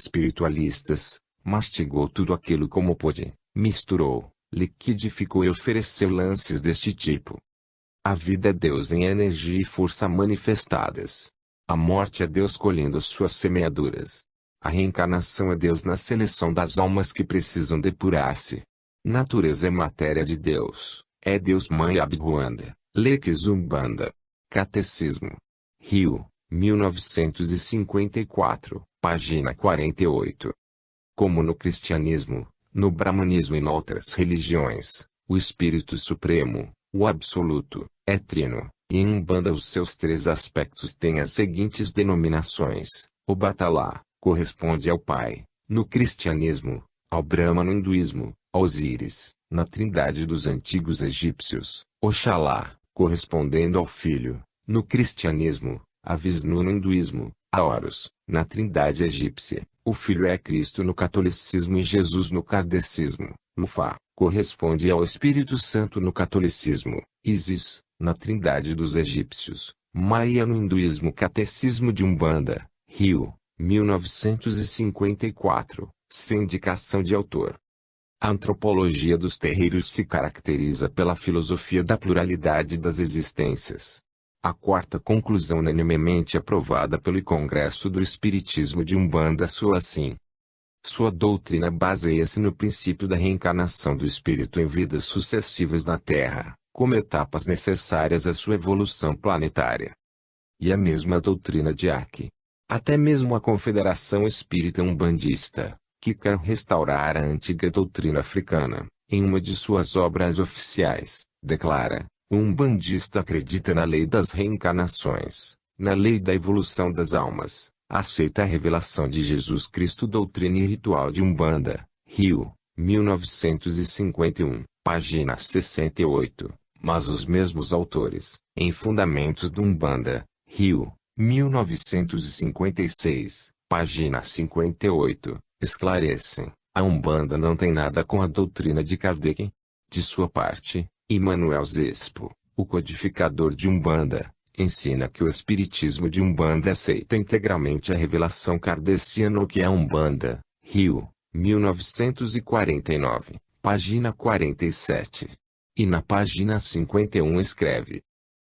espiritualistas, mastigou tudo aquilo como pôde, misturou, liquidificou e ofereceu lances deste tipo. A vida é Deus em energia e força manifestadas. A morte é Deus colhendo suas semeaduras. A reencarnação é Deus na seleção das almas que precisam depurar-se. Natureza é matéria de Deus, é Deus Mãe Abhuanda, Leques Umbanda. Catecismo. Rio, 1954, página 48. Como no cristianismo, no brahmanismo e noutras religiões, o Espírito Supremo, o Absoluto, é trino, e em Umbanda os seus três aspectos têm as seguintes denominações: o Batalá, corresponde ao Pai; no cristianismo, ao Brahma; no hinduísmo, ao Osíris; na trindade dos antigos egípcios, Oxalá, correspondendo ao Filho; no cristianismo, a Vishnu; no hinduísmo, a Horus; na trindade egípcia, o Filho é Cristo; no catolicismo e Jesus; no kardecismo, Lufá, corresponde ao Espírito Santo; no catolicismo, Isis; na trindade dos egípcios, Maia; no hinduísmo. Catecismo de Umbanda, Rio, 1954, sem indicação de autor. A antropologia dos terreiros se caracteriza pela filosofia da pluralidade das existências. A quarta conclusão unanimemente aprovada pelo Congresso do Espiritismo de Umbanda soa assim: sua doutrina baseia-se no princípio da reencarnação do espírito em vidas sucessivas na Terra, como etapas necessárias à sua evolução planetária. E a mesma doutrina de Aki. Até mesmo a Confederação Espírita Umbandista, que quer restaurar a antiga doutrina africana, em uma de suas obras oficiais, declara: o umbandista acredita na lei das reencarnações, na lei da evolução das almas, aceita a revelação de Jesus Cristo. Doutrina e Ritual de Umbanda, Rio, 1951, página 68, mas os mesmos autores, em Fundamentos do Umbanda, Rio, 1956, página 58, esclarecem: a Umbanda não tem nada com a doutrina de Kardec. De sua parte, Immanuel Zespo, o codificador de Umbanda, ensina que o Espiritismo de Umbanda aceita integralmente a revelação kardeciana. O que é Umbanda? Rio, 1949, página 47. E na página 51 escreve: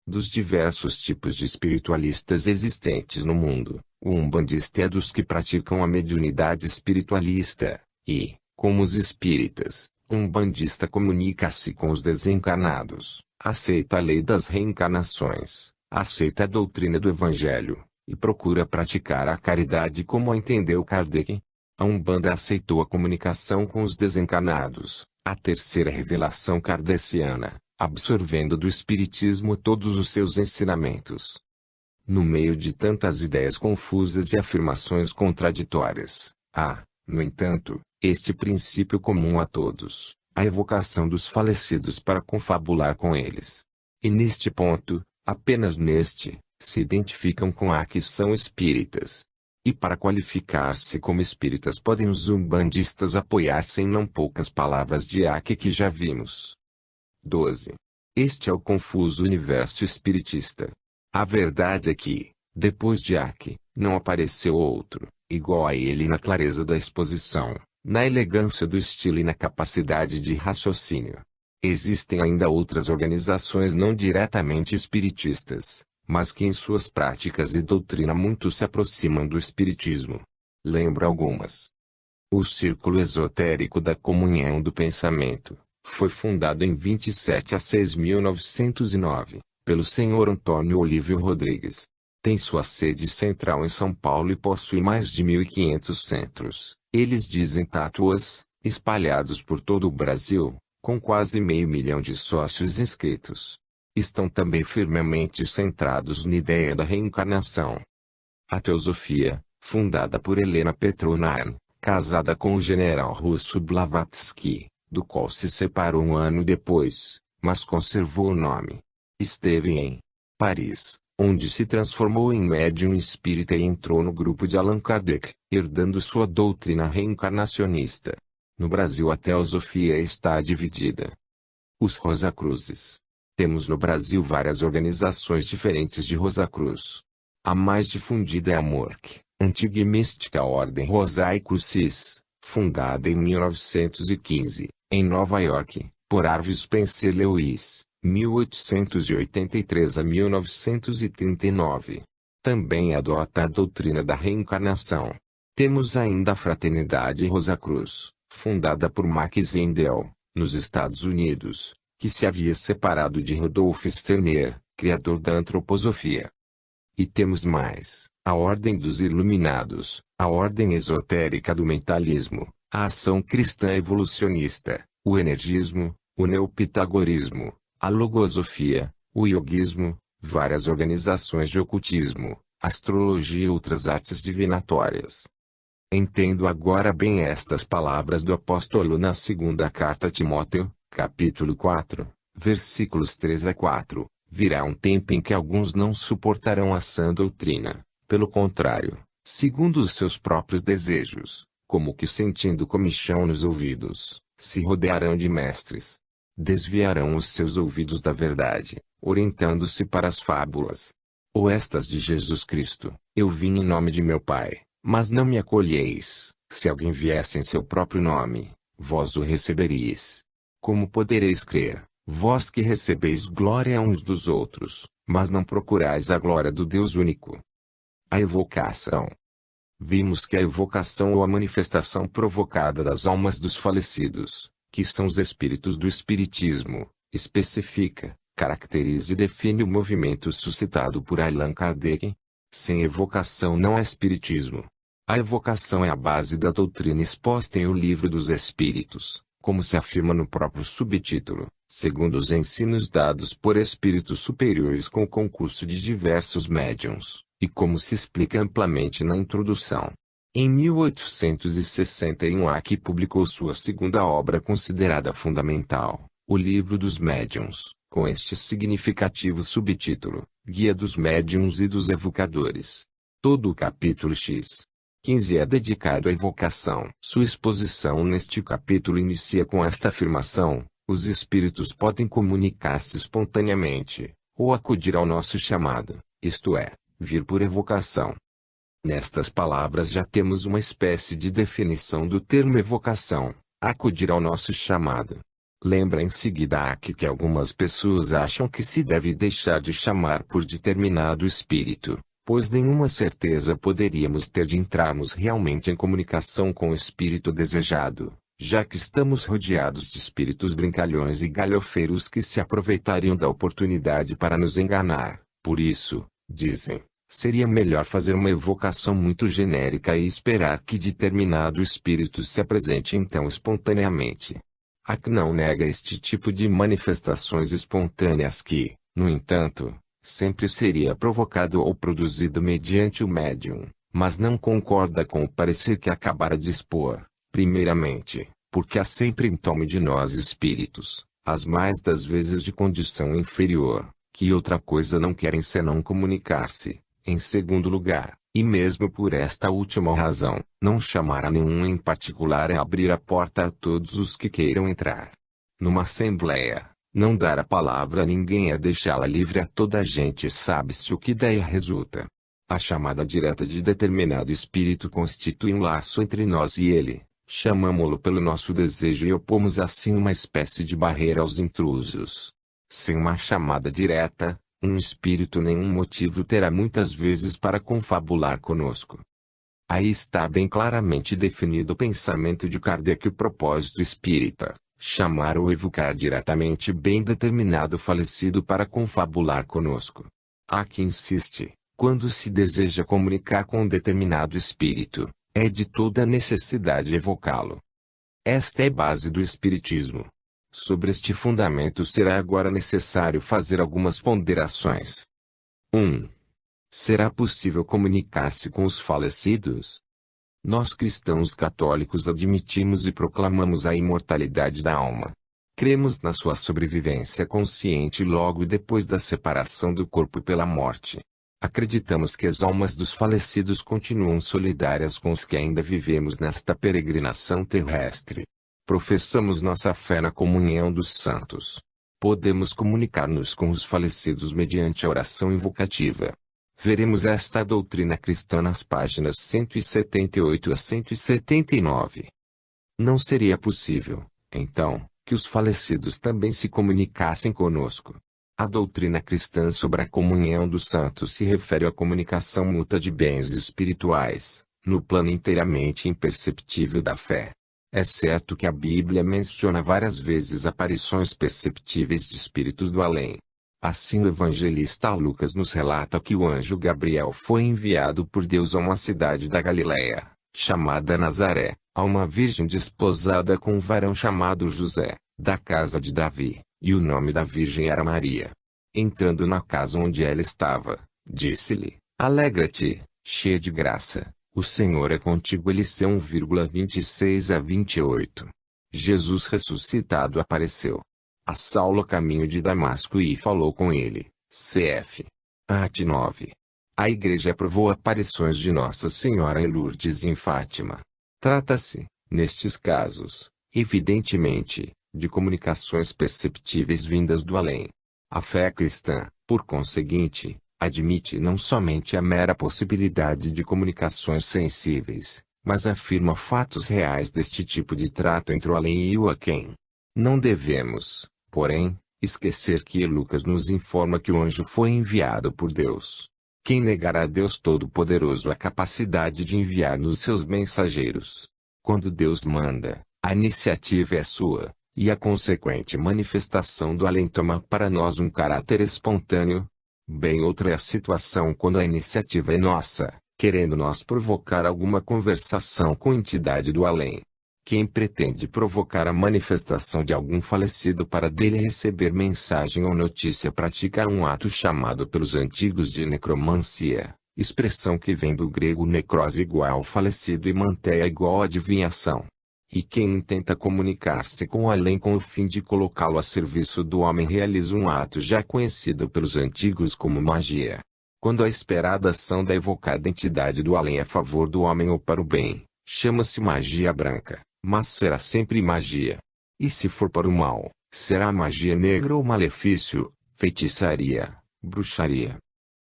dos diversos tipos de espiritualistas existentes no mundo, o umbandista é dos que praticam a mediunidade espiritualista, e, como os espíritas, o umbandista comunica-se com os desencarnados, aceita a lei das reencarnações, aceita a doutrina do Evangelho, e procura praticar a caridade como a entendeu Kardec. A Umbanda aceitou a comunicação com os desencarnados, a terceira revelação kardeciana, absorvendo do Espiritismo todos os seus ensinamentos. No meio de tantas ideias confusas e afirmações contraditórias, há, no entanto, este princípio comum a todos: a evocação dos falecidos para confabular com eles. E neste ponto, apenas neste, se identificam com a que são espíritas. E para qualificar-se como espíritas podem os umbandistas apoiar-se em não poucas palavras de Aki que já vimos. 12. Este é o confuso universo espiritista. A verdade é que, depois de Aki, não apareceu outro, igual a ele na clareza da exposição, na elegância do estilo e na capacidade de raciocínio. Existem ainda outras organizações não diretamente espiritistas, mas que em suas práticas e doutrina muito se aproximam do espiritismo. Lembro algumas. O Círculo Esotérico da Comunhão do Pensamento foi fundado em 27/6/1909, pelo Sr. Antônio Olívio Rodrigues. Tem sua sede central em São Paulo e possui mais de 1.500 centros, eles dizem tátuas, espalhados por todo o Brasil, com quase 500.000 de sócios inscritos. Estão também firmemente centrados na ideia da reencarnação. A Teosofia, fundada por Helena Petrovna, casada com o general russo Blavatsky, do qual se separou um ano depois, mas conservou o nome. Esteve em Paris, onde se transformou em médium espírita e entrou no grupo de Allan Kardec, herdando sua doutrina reencarnacionista. No Brasil a Teosofia está dividida. Os Rosacruzes. Temos no Brasil várias organizações diferentes de Rosacruz. A mais difundida é a MORC, Antiga e mística Ordem Rosicrucis, fundada em 1915, em Nova York, por Harvey Spencer Lewis, 1883 a 1939. Também adota a doutrina da reencarnação. Temos ainda a Fraternidade Rosacruz, fundada por Max Zendel, nos Estados Unidos, que se havia separado de Rudolf Steiner, criador da antroposofia. E temos mais, a Ordem dos Iluminados, a Ordem Esotérica do Mentalismo, a Ação Cristã Evolucionista, o Energismo, o Neopitagorismo, a Logosofia, o Yogismo, várias organizações de ocultismo, astrologia e outras artes divinatórias. Entendo agora bem estas palavras do apóstolo na segunda carta a Timóteo, capítulo 4, versículos 3 a 4. Virá um tempo em que alguns não suportarão a sã doutrina, pelo contrário, segundo os seus próprios desejos, como que sentindo comichão nos ouvidos, se rodearão de mestres. Desviarão os seus ouvidos da verdade, orientando-se para as fábulas. Ou estas de Jesus Cristo: eu vim em nome de meu Pai, mas não me acolheis. Se alguém viesse em seu próprio nome, vós o receberíeis. Como podereis crer, vós que recebeis glória uns dos outros, mas não procurais a glória do Deus único? A evocação. Vimos que a evocação ou a manifestação provocada das almas dos falecidos, que são os espíritos do Espiritismo, especifica, caracteriza e define o movimento suscitado por Allan Kardec. Sem evocação não há espiritismo. A evocação é a base da doutrina exposta em O Livro dos Espíritos, como se afirma no próprio subtítulo, segundo os ensinos dados por espíritos superiores com o concurso de diversos médiuns, e como se explica amplamente na introdução. Em 1861 Aki publicou sua segunda obra considerada fundamental, O Livro dos Médiuns, com este significativo subtítulo, Guia dos Médiuns e dos Evocadores. Todo o capítulo X15 é dedicado à evocação. Sua exposição neste capítulo inicia com esta afirmação: os espíritos podem comunicar-se espontaneamente, ou acudir ao nosso chamado, isto é, vir por evocação. Nestas palavras já temos uma espécie de definição do termo evocação, acudir ao nosso chamado. Lembra em seguida aqui que algumas pessoas acham que se deve deixar de chamar por determinado espírito, pois nenhuma certeza poderíamos ter de entrarmos realmente em comunicação com o espírito desejado, já que estamos rodeados de espíritos brincalhões e galhofeiros que se aproveitariam da oportunidade para nos enganar. Por isso, dizem, seria melhor fazer uma evocação muito genérica e esperar que determinado espírito se apresente então espontaneamente. Aki não nega este tipo de manifestações espontâneas que, no entanto, sempre seria provocado ou produzido mediante o médium, mas não concorda com o parecer que acabara de expor, primeiramente, porque há sempre em torno de nós espíritos, as mais das vezes de condição inferior, que outra coisa não querem senão comunicar-se. Em segundo lugar, e mesmo por esta última razão, não chamar a nenhum em particular é abrir a porta a todos os que queiram entrar. Numa assembleia, não dar a palavra a ninguém é deixá-la livre a toda a gente. Sabe-se o que daí resulta. A chamada direta de determinado espírito constitui um laço entre nós e ele. Chamamo-lo pelo nosso desejo e opomos assim uma espécie de barreira aos intrusos. Sem uma chamada direta, um espírito nenhum motivo terá muitas vezes para confabular conosco. Aí está bem claramente definido o pensamento de Kardec. O propósito espírita, chamar ou evocar diretamente bem determinado falecido para confabular conosco. Há quem insiste, quando se deseja comunicar com um determinado espírito, é de toda necessidade evocá-lo. Esta é a base do espiritismo. Sobre este fundamento será agora necessário fazer algumas ponderações. 1. Será possível comunicar-se com os falecidos? Nós cristãos católicos admitimos e proclamamos a imortalidade da alma. Cremos na sua sobrevivência consciente logo depois da separação do corpo pela morte. Acreditamos que as almas dos falecidos continuam solidárias com os que ainda vivemos nesta peregrinação terrestre. Professamos nossa fé na comunhão dos santos. Podemos comunicar-nos com os falecidos mediante a oração invocativa. Veremos esta doutrina cristã nas páginas 178 a 179. Não seria possível, então, que os falecidos também se comunicassem conosco. A doutrina cristã sobre a comunhão dos santos se refere à comunicação mútua de bens espirituais, no plano inteiramente imperceptível da fé. É certo que a Bíblia menciona várias vezes aparições perceptíveis de espíritos do além. Assim o evangelista Lucas nos relata que o anjo Gabriel foi enviado por Deus a uma cidade da Galiléia, chamada Nazaré, a uma virgem desposada com um varão chamado José, da casa de Davi, e o nome da virgem era Maria. Entrando na casa onde ela estava, disse-lhe: Alegra-te, cheia de graça, o Senhor é contigo. LC 1,26 a 28. Jesus ressuscitado apareceu a Saulo a caminho de Damasco e falou com ele. Cf. At 9. A Igreja aprovou aparições de Nossa Senhora em Lourdes e em Fátima. Trata-se, nestes casos, evidentemente, de comunicações perceptíveis vindas do além. A fé cristã, por conseguinte, admite não somente a mera possibilidade de comunicações sensíveis, mas afirma fatos reais deste tipo de trato entre o além e o aquém. Não devemos, porém, esquecer que Lucas nos informa que o anjo foi enviado por Deus. Quem negará a Deus Todo-Poderoso a capacidade de enviar-nos seus mensageiros? Quando Deus manda, a iniciativa é sua, e a consequente manifestação do além toma para nós um caráter espontâneo. Bem outra é a situação quando a iniciativa é nossa, querendo nós provocar alguma conversação com entidade do além. Quem pretende provocar a manifestação de algum falecido para dele receber mensagem ou notícia pratica um ato chamado pelos antigos de necromancia, expressão que vem do grego necrose igual falecido e manteia igual adivinhação. E quem intenta comunicar-se com o além com o fim de colocá-lo a serviço do homem realiza um ato já conhecido pelos antigos como magia. Quando a esperada ação da evocada entidade do além é a favor do homem ou para o bem, chama-se magia branca, mas será sempre magia. E se for para o mal, será magia negra ou malefício, feitiçaria, bruxaria.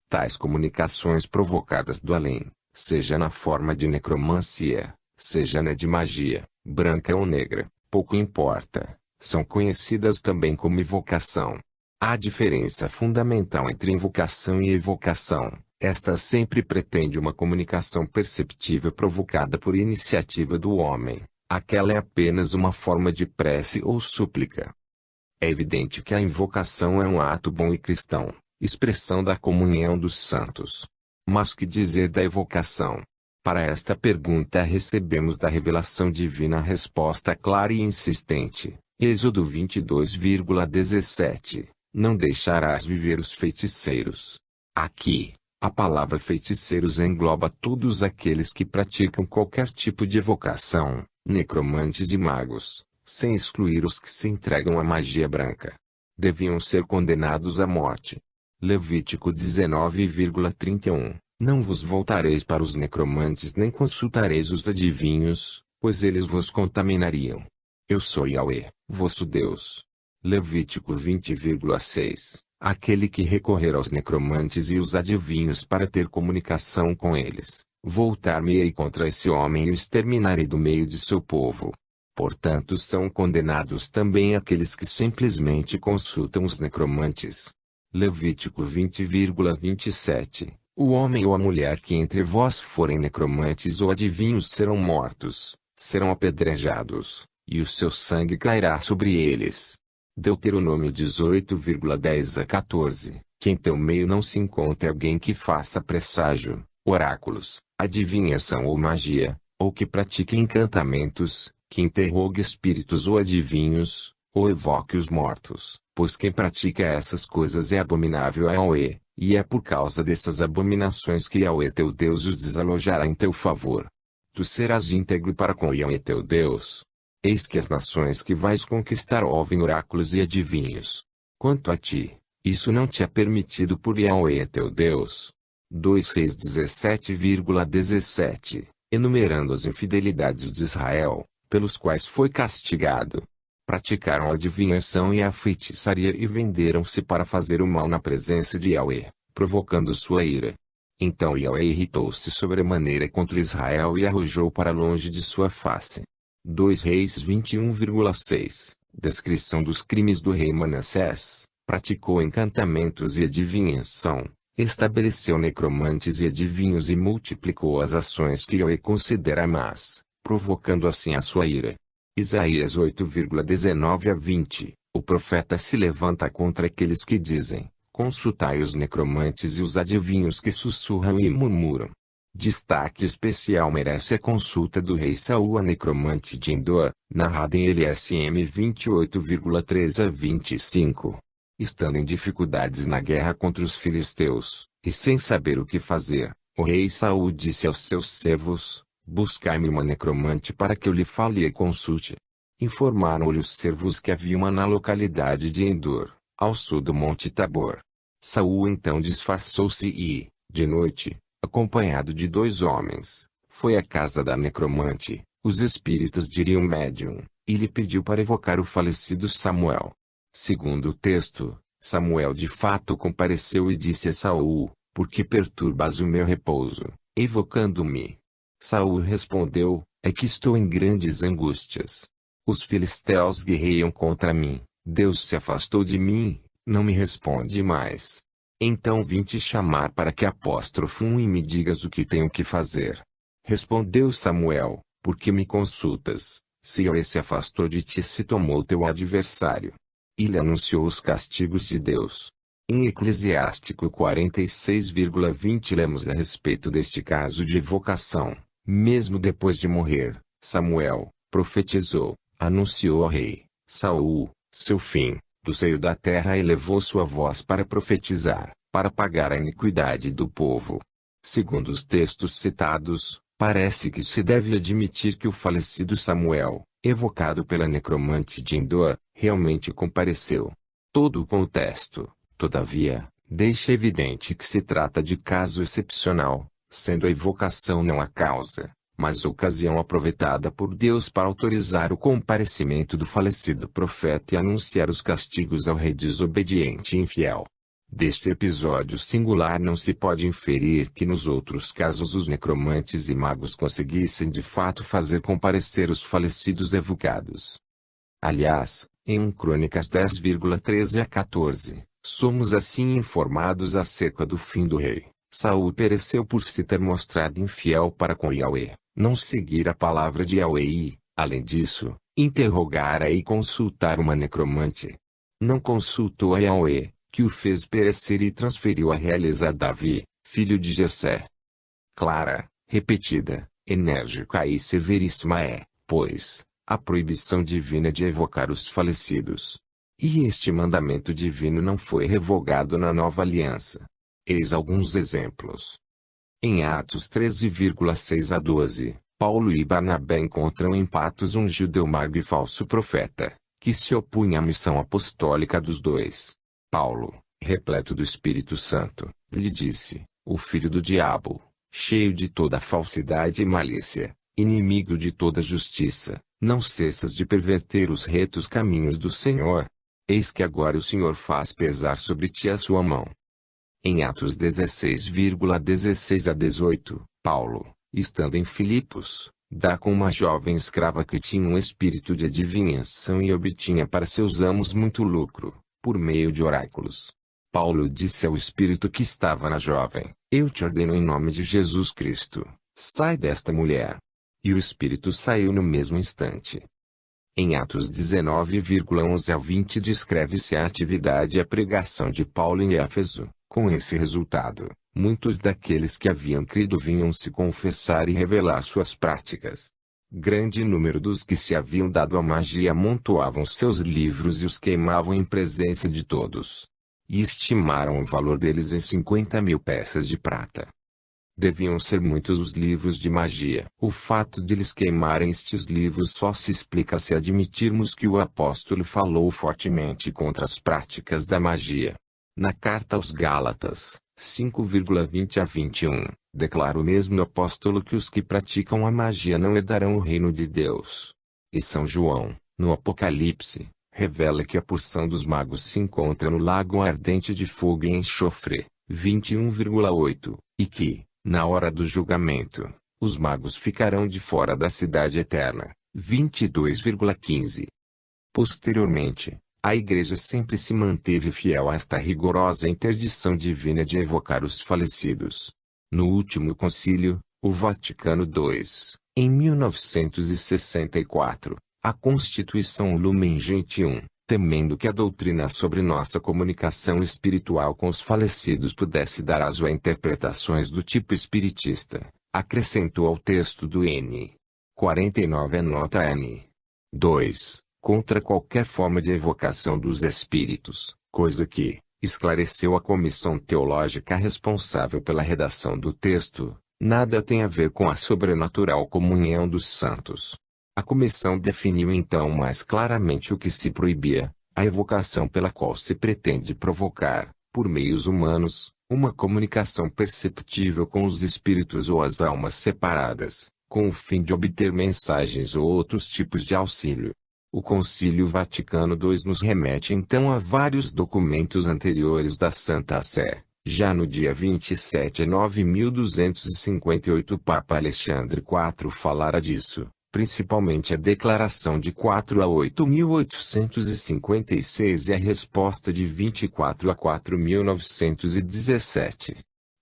Tais comunicações provocadas do além, seja na forma de necromancia, seja na de magia, branca ou negra, pouco importa, são conhecidas também como evocação. Há diferença fundamental entre invocação e evocação. Esta sempre pretende uma comunicação perceptível provocada por iniciativa do homem. Aquela é apenas uma forma de prece ou súplica. É evidente que a invocação é um ato bom e cristão, expressão da comunhão dos santos. Mas que dizer da evocação? Para esta pergunta recebemos da revelação divina a resposta clara e insistente. Êxodo 22,17. Não deixarás viver os feiticeiros. Aqui, a palavra feiticeiros engloba todos aqueles que praticam qualquer tipo de evocação, necromantes e magos, sem excluir os que se entregam à magia branca. Deviam ser condenados à morte. Levítico 19,31. Não vos voltareis para os necromantes nem consultareis os adivinhos, pois eles vos contaminariam. Eu sou Yahweh, vosso Deus. Levítico 20,6. Aquele que recorrer aos necromantes e os adivinhos para ter comunicação com eles, voltar-me-ei contra esse homem e o exterminarei do meio de seu povo. Portanto são condenados também aqueles que simplesmente consultam os necromantes. Levítico 20,27. O homem ou a mulher que entre vós forem necromantes ou adivinhos serão mortos, serão apedrejados, e o seu sangue cairá sobre eles. Deuteronômio 18,10 a 14. Que em teu meio não se encontre alguém que faça presságio, oráculos, adivinhação ou magia, ou que pratique encantamentos, que interrogue espíritos ou adivinhos, ou evoque os mortos, pois quem pratica essas coisas é abominável a Yahweh, e é por causa dessas abominações que Yahweh teu Deus os desalojará em teu favor. Tu serás íntegro para com Yahweh teu Deus. Eis que as nações que vais conquistar ouvem oráculos e adivinhos. Quanto a ti, isso não te é permitido por Yahweh teu Deus. 2 Reis 17,17, enumerando as infidelidades de Israel, pelos quais foi castigado. Praticaram a adivinhação e a feitiçaria e venderam-se para fazer o mal na presença de Yahweh, provocando sua ira. Então Yahweh irritou-se sobremaneira contra Israel e arrojou para longe de sua face. 2 Reis 21,6 Descrição dos crimes do rei Manassés. Praticou encantamentos e adivinhação, estabeleceu necromantes e adivinhos e multiplicou as ações que Yahweh considera más, provocando assim a sua ira. Isaías 8,19-20 O profeta se levanta contra aqueles que dizem: consultai os necromantes e os adivinhos que sussurram e murmuram. Destaque especial merece a consulta do rei Saul a necromante de Endor, narrada em LSM 28,13-25. Estando em dificuldades na guerra contra os filisteus, e sem saber o que fazer, o rei Saul disse aos seus servos: buscai-me uma necromante para que eu lhe fale e consulte. Informaram-lhe os servos que havia uma na localidade de Endor, ao sul do Monte Tabor. Saul então disfarçou-se e, de noite, acompanhado de 2 homens, foi à casa da necromante, os espíritos diriam médium, e lhe pediu para evocar o falecido Samuel. Segundo o texto, Samuel de fato compareceu e disse a Saul: por que perturbas o meu repouso, evocando-me? Saul respondeu: é que estou em grandes angústias. Os filisteus guerreiam contra mim, Deus se afastou de mim, não me responde mais. Então vim te chamar para que e me digas o que tenho que fazer. Respondeu Samuel: por que me consultas, se Yahweh se afastou de ti se tomou teu adversário? E lhe anunciou os castigos de Deus. Em Eclesiástico 46,20 lemos a respeito deste caso de evocação: mesmo depois de morrer, Samuel profetizou, anunciou ao rei Saul seu fim, do seio da terra elevou sua voz para profetizar, para pagar a iniquidade do povo. Segundo os textos citados, parece que se deve admitir que o falecido Samuel, evocado pela necromante de Endor, realmente compareceu. Todo o contexto, todavia, deixa evidente que se trata de caso excepcional, sendo a evocação não a causa, mas a ocasião aproveitada por Deus para autorizar o comparecimento do falecido profeta e anunciar os castigos ao rei desobediente e infiel. Deste episódio singular não se pode inferir que nos outros casos os necromantes e magos conseguissem de fato fazer comparecer os falecidos evocados. Aliás, em 1 Crônicas 10,13-14, somos assim informados acerca do fim do rei. Saul pereceu por se ter mostrado infiel para com Yahweh, não seguir a palavra de Yahweh e, além disso, interrogar e consultar uma necromante. Não consultou a Yahweh, que o fez perecer e transferiu a realizar Davi, filho de Jessé. Clara, repetida, enérgica e severíssima é, pois, a proibição divina de evocar os falecidos. E este mandamento divino não foi revogado na nova aliança. Eis alguns exemplos. Em Atos 13,6-12, Paulo e Barnabé encontram em Patos um judeu mago e falso profeta, que se opunha à missão apostólica dos dois. Paulo, repleto do Espírito Santo, lhe disse: o filho do diabo, cheio de toda falsidade e malícia, inimigo de toda justiça, não cessas de perverter os retos caminhos do Senhor. Eis que agora o Senhor faz pesar sobre ti a sua mão. Em Atos 16,16-18, Paulo, estando em Filipos, dá com uma jovem escrava que tinha um espírito de adivinhação e obtinha para seus amos muito lucro, por meio de oráculos. Paulo disse ao espírito que estava na jovem: eu te ordeno em nome de Jesus Cristo, sai desta mulher. E o espírito saiu no mesmo instante. Em Atos 19,11-20 descreve-se a atividade e a pregação de Paulo em Éfeso. Com esse resultado, muitos daqueles que haviam crido vinham se confessar e revelar suas práticas. Grande número dos que se haviam dado à magia amontoavam seus livros e os queimavam em presença de todos. E estimaram o valor deles em 50.000 peças de prata. Deviam ser muitos os livros de magia. O fato de eles queimarem estes livros só se explica se admitirmos que o apóstolo falou fortemente contra as práticas da magia. Na carta aos Gálatas, 5,20-21, declara o mesmo apóstolo que os que praticam a magia não herdarão o reino de Deus. E São João, no Apocalipse, revela que a porção dos magos se encontra no lago ardente de fogo e enxofre, 21,8, e que, na hora do julgamento, os magos ficarão de fora da cidade eterna. 22,15. Posteriormente, a Igreja sempre se manteve fiel a esta rigorosa interdição divina de evocar os falecidos. No último concílio, o Vaticano II, em 1964, a Constituição Lumen Gentium, temendo que a doutrina sobre nossa comunicação espiritual com os falecidos pudesse dar aso a interpretações do tipo espiritista, acrescentou ao texto do N. 49 a nota N. 2, contra qualquer forma de evocação dos espíritos, coisa que, esclareceu a comissão teológica responsável pela redação do texto, nada tem a ver com a sobrenatural comunhão dos santos. A comissão definiu então mais claramente o que se proibia, a evocação pela qual se pretende provocar, por meios humanos, uma comunicação perceptível com os espíritos ou as almas separadas, com o fim de obter mensagens ou outros tipos de auxílio. O Concílio Vaticano II nos remete então a vários documentos anteriores da Santa Sé. Já no dia 27/9/1258 o Papa Alexandre IV falara disso, principalmente a Declaração de 4 a 8.856 e a resposta de 24 a 4.917.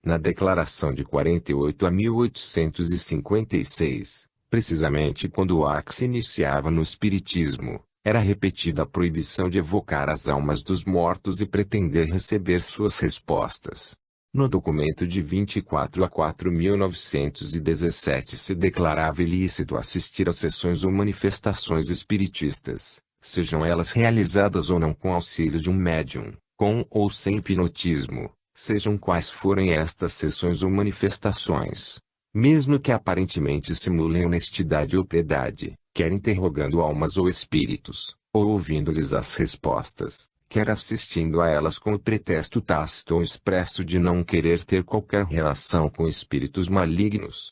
Na Declaração de 48 a 1856, precisamente quando o Acre se iniciava no Espiritismo, era repetida a proibição de evocar as almas dos mortos e pretender receber suas respostas. No documento de 24 a 4.917 se declarava ilícito assistir a sessões ou manifestações espiritistas, sejam elas realizadas ou não com auxílio de um médium, com ou sem hipnotismo, sejam quais forem estas sessões ou manifestações. Mesmo que aparentemente simulem honestidade ou piedade, quer interrogando almas ou espíritos, ou ouvindo-lhes as respostas, quer assistindo a elas com o pretexto tácito ou expresso de não querer ter qualquer relação com espíritos malignos.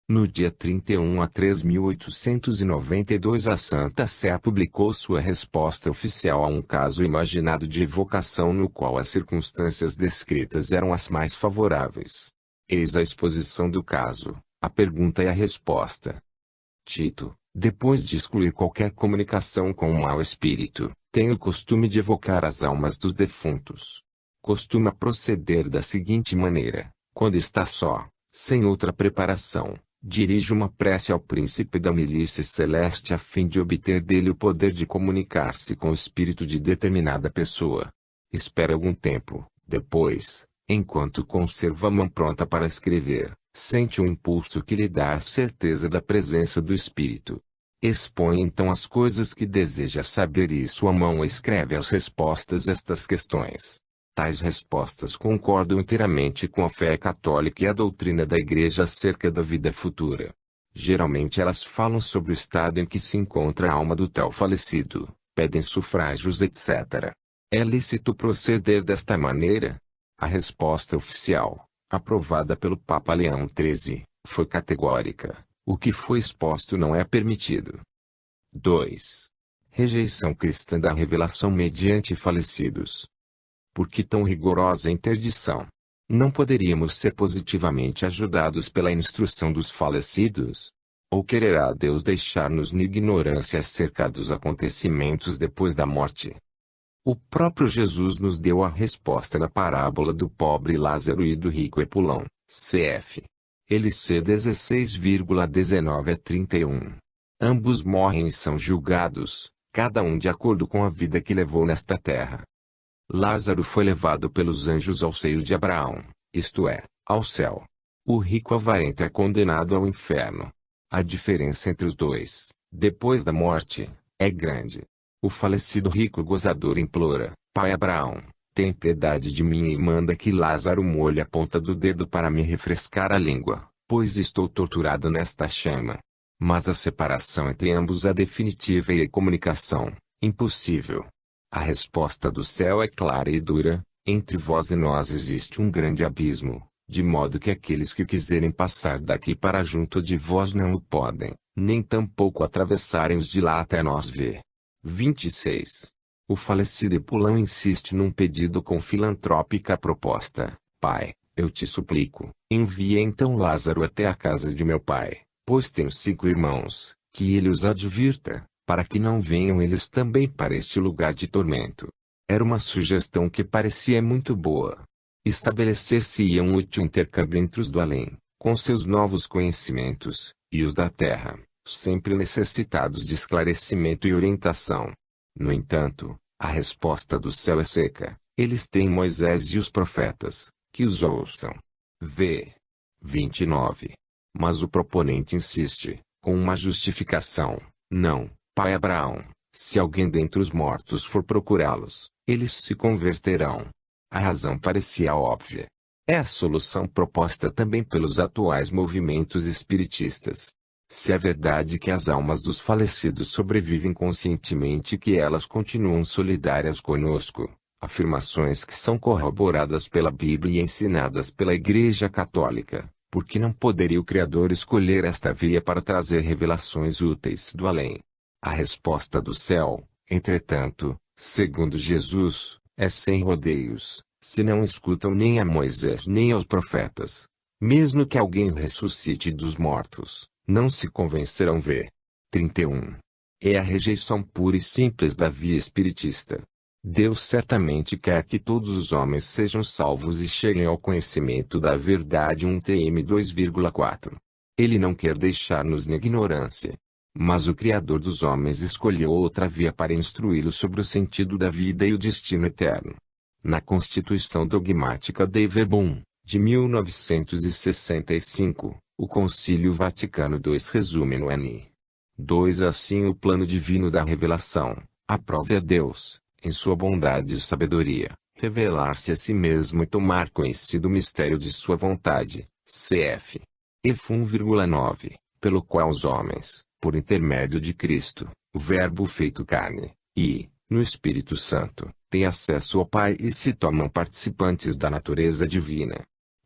No dia 31/3/1892 a Santa Sé publicou sua resposta oficial a um caso imaginado de evocação no qual as circunstâncias descritas eram as mais favoráveis. Eis a exposição do caso, a pergunta e a resposta. Tito, depois de excluir qualquer comunicação com o mau espírito, tem o costume de evocar as almas dos defuntos. Costuma proceder da seguinte maneira: quando está só, sem outra preparação, dirige uma prece ao príncipe da milícia celeste a fim de obter dele o poder de comunicar-se com o espírito de determinada pessoa. Espera algum tempo, depois, enquanto conserva a mão pronta para escrever, sente um impulso que lhe dá a certeza da presença do espírito. Expõe então as coisas que deseja saber e sua mão escreve as respostas a estas questões. Tais respostas concordam inteiramente com a fé católica e a doutrina da Igreja acerca da vida futura. Geralmente elas falam sobre o estado em que se encontra a alma do tal falecido, pedem sufrágios etc. É lícito proceder desta maneira? A resposta oficial, aprovada pelo Papa Leão XIII, foi categórica: o que foi exposto não é permitido. 2. Rejeição cristã da revelação mediante falecidos. Por que tão rigorosa interdição? Não poderíamos ser positivamente ajudados pela instrução dos falecidos? Ou quererá Deus deixar-nos na ignorância acerca dos acontecimentos depois da morte? O próprio Jesus nos deu a resposta na parábola do pobre Lázaro e do rico Epulão, cf. LC 16,19-31. Ambos morrem e são julgados, cada um de acordo com a vida que levou nesta terra. Lázaro foi levado pelos anjos ao seio de Abraão, isto é, ao céu. O rico avarento é condenado ao inferno. A diferença entre os dois, depois da morte, é grande. O falecido rico gozador implora: Pai Abraão, tem piedade de mim e manda que Lázaro molhe a ponta do dedo para me refrescar a língua, pois estou torturado nesta chama. Mas a separação entre ambos é definitiva e a comunicação, impossível. A resposta do céu é clara e dura: entre vós e nós existe um grande abismo, de modo que aqueles que quiserem passar daqui para junto de vós não o podem, nem tampouco atravessarem os de lá até nós ver. 26. O falecido Epulão insiste num pedido com filantrópica proposta: Pai, eu te suplico, envia então Lázaro até a casa de meu pai, pois tenho 5 irmãos, que ele os advirta, para que não venham eles também para este lugar de tormento. Era uma sugestão que parecia muito boa. Estabelecer-se-ia um útil intercâmbio entre os do além, com seus novos conhecimentos, e os da terra, sempre necessitados de esclarecimento e orientação. No entanto, a resposta do céu é seca. Eles têm Moisés e os profetas, que os ouçam. V. 29. Mas o proponente insiste, com uma justificação: não, pai Abraão, se alguém dentre os mortos for procurá-los, eles se converterão. A razão parecia óbvia. É a solução proposta também pelos atuais movimentos espiritistas. Se é verdade que as almas dos falecidos sobrevivem conscientemente e que elas continuam solidárias conosco, afirmações que são corroboradas pela Bíblia e ensinadas pela Igreja Católica, por que não poderia o Criador escolher esta via para trazer revelações úteis do além? A resposta do céu, entretanto, segundo Jesus, é sem rodeios: se não escutam nem a Moisés nem aos profetas, mesmo que alguém ressuscite dos mortos, não se convencerão. V. 31. É a rejeição pura e simples da via espiritista. Deus certamente quer que todos os homens sejam salvos e cheguem ao conhecimento da verdade. 1 Tm 2,4. Ele não quer deixar-nos na ignorância. Mas o Criador dos homens escolheu outra via para instruí-los sobre o sentido da vida e o destino eterno. Na Constituição Dogmática Dei Verbum, de 1965, o Concílio Vaticano II resume no N. 2 assim: o plano divino da revelação, aprove a Deus, em sua bondade e sabedoria, revelar-se a si mesmo e tomar conhecido o mistério de sua vontade, cf. Ef 1,9, pelo qual os homens, por intermédio de Cristo, o Verbo feito carne, e, no Espírito Santo, têm acesso ao Pai e se tornam participantes da natureza divina.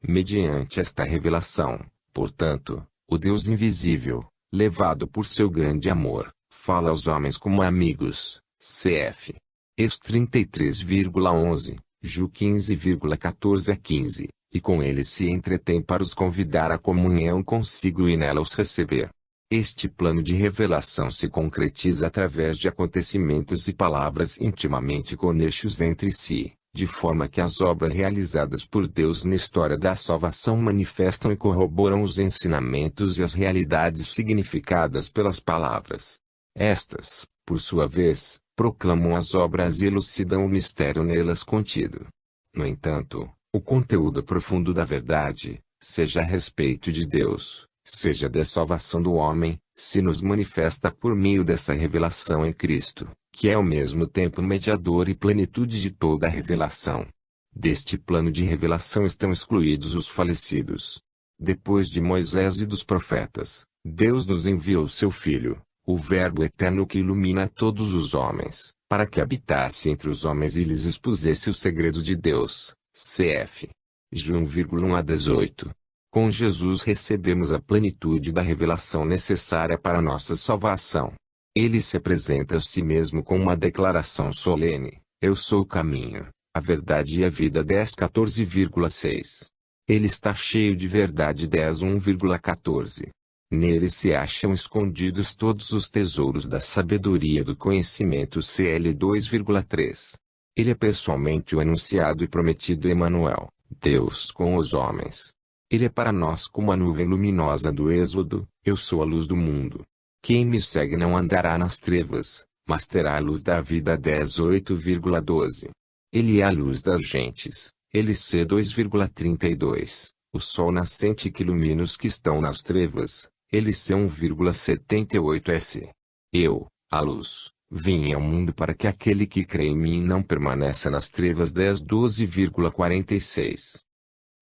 Mediante esta revelação, portanto, o Deus invisível, levado por seu grande amor, fala aos homens como amigos, cf. Ex 33,11, Ju 15,14 a 15, e com eles se entretém para os convidar à comunhão consigo e nela os receber. Este plano de revelação se concretiza através de acontecimentos e palavras intimamente conexos entre si, de forma que as obras realizadas por Deus na história da salvação manifestam e corroboram os ensinamentos e as realidades significadas pelas palavras. Estas, por sua vez, proclamam as obras e elucidam o mistério nelas contido. No entanto, o conteúdo profundo da verdade, seja a respeito de Deus, seja da salvação do homem, se nos manifesta por meio dessa revelação em Cristo, que é ao mesmo tempo mediador e plenitude de toda a revelação. Deste plano de revelação estão excluídos os falecidos. Depois de Moisés e dos profetas, Deus nos enviou seu Filho, o Verbo eterno que ilumina todos os homens, para que habitasse entre os homens e lhes expusesse o segredo de Deus, cf. João 1 a 18. Com Jesus recebemos a plenitude da revelação necessária para nossa salvação. Ele se apresenta a si mesmo com uma declaração solene: eu sou o caminho, a verdade e a vida. 10,14,6. Ele está cheio de verdade. 10,1,14. Nele se acham escondidos todos os tesouros da sabedoria e do conhecimento. CL 2,3. Ele é pessoalmente o anunciado e prometido Emanuel, Deus com os homens. Ele é para nós como a nuvem luminosa do Êxodo: eu sou a luz do mundo. Quem me segue não andará nas trevas, mas terá a luz da vida. 18,12. Ele é a luz das gentes. LC 2,32. O sol nascente que ilumina os que estão nas trevas. LC 1,78S. Eu, a luz, vim ao mundo para que aquele que crê em mim não permaneça nas trevas. 10,12,46.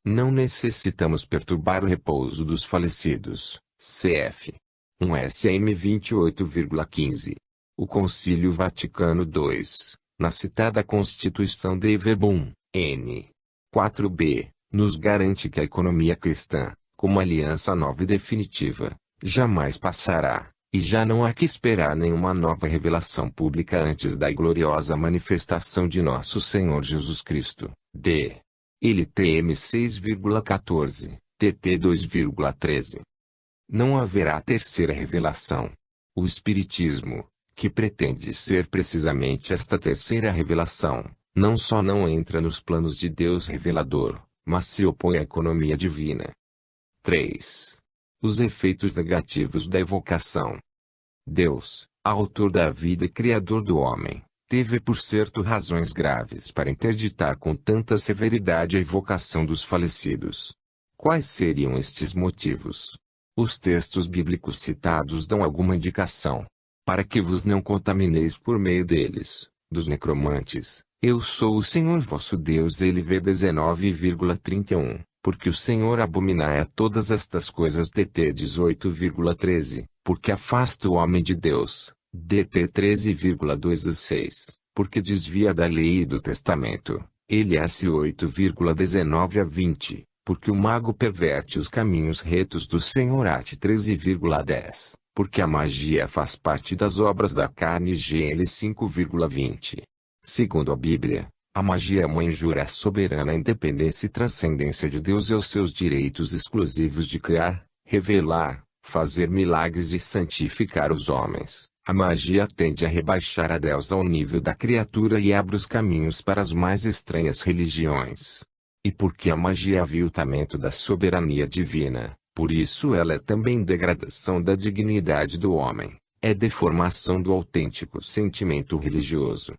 Não necessitamos perturbar o repouso dos falecidos, cf. 1 SM 28,15. O Concílio Vaticano II, na citada Constituição Dei Verbum, N. 4b, nos garante que a economia cristã, como aliança nova e definitiva, jamais passará, e já não há que esperar nenhuma nova revelação pública antes da gloriosa manifestação de nosso Senhor Jesus Cristo. D. LTM 6,14, TT 2,13. Não haverá terceira revelação. O Espiritismo, que pretende ser precisamente esta terceira revelação, não só não entra nos planos de Deus revelador, mas se opõe à economia divina. 3. Os efeitos negativos da evocação. Deus, autor da vida e criador do homem, teve por certo razões graves para interditar com tanta severidade a evocação dos falecidos. Quais seriam estes motivos? Os textos bíblicos citados dão alguma indicação. Para que vos não contamineis por meio deles, dos necromantes, eu sou o Senhor vosso Deus. LV 19,31, porque o Senhor abominae a todas estas coisas. DT 18,13, porque afasta o homem de Deus. DT 13,2 a 6, porque desvia da lei e do testamento. LS 8,19 a 20, porque o mago perverte os caminhos retos do Senhor. AT 13,10. Porque a magia faz parte das obras da carne. GL 5,20. Segundo a Bíblia, a magia é uma injúria à soberana independência e transcendência de Deus e aos seus direitos exclusivos de criar, revelar, fazer milagres e santificar os homens. A magia tende a rebaixar a Deus ao nível da criatura e abre os caminhos para as mais estranhas religiões. E porque a magia é aviltamento da soberania divina, por isso ela é também degradação da dignidade do homem, é deformação do autêntico sentimento religioso.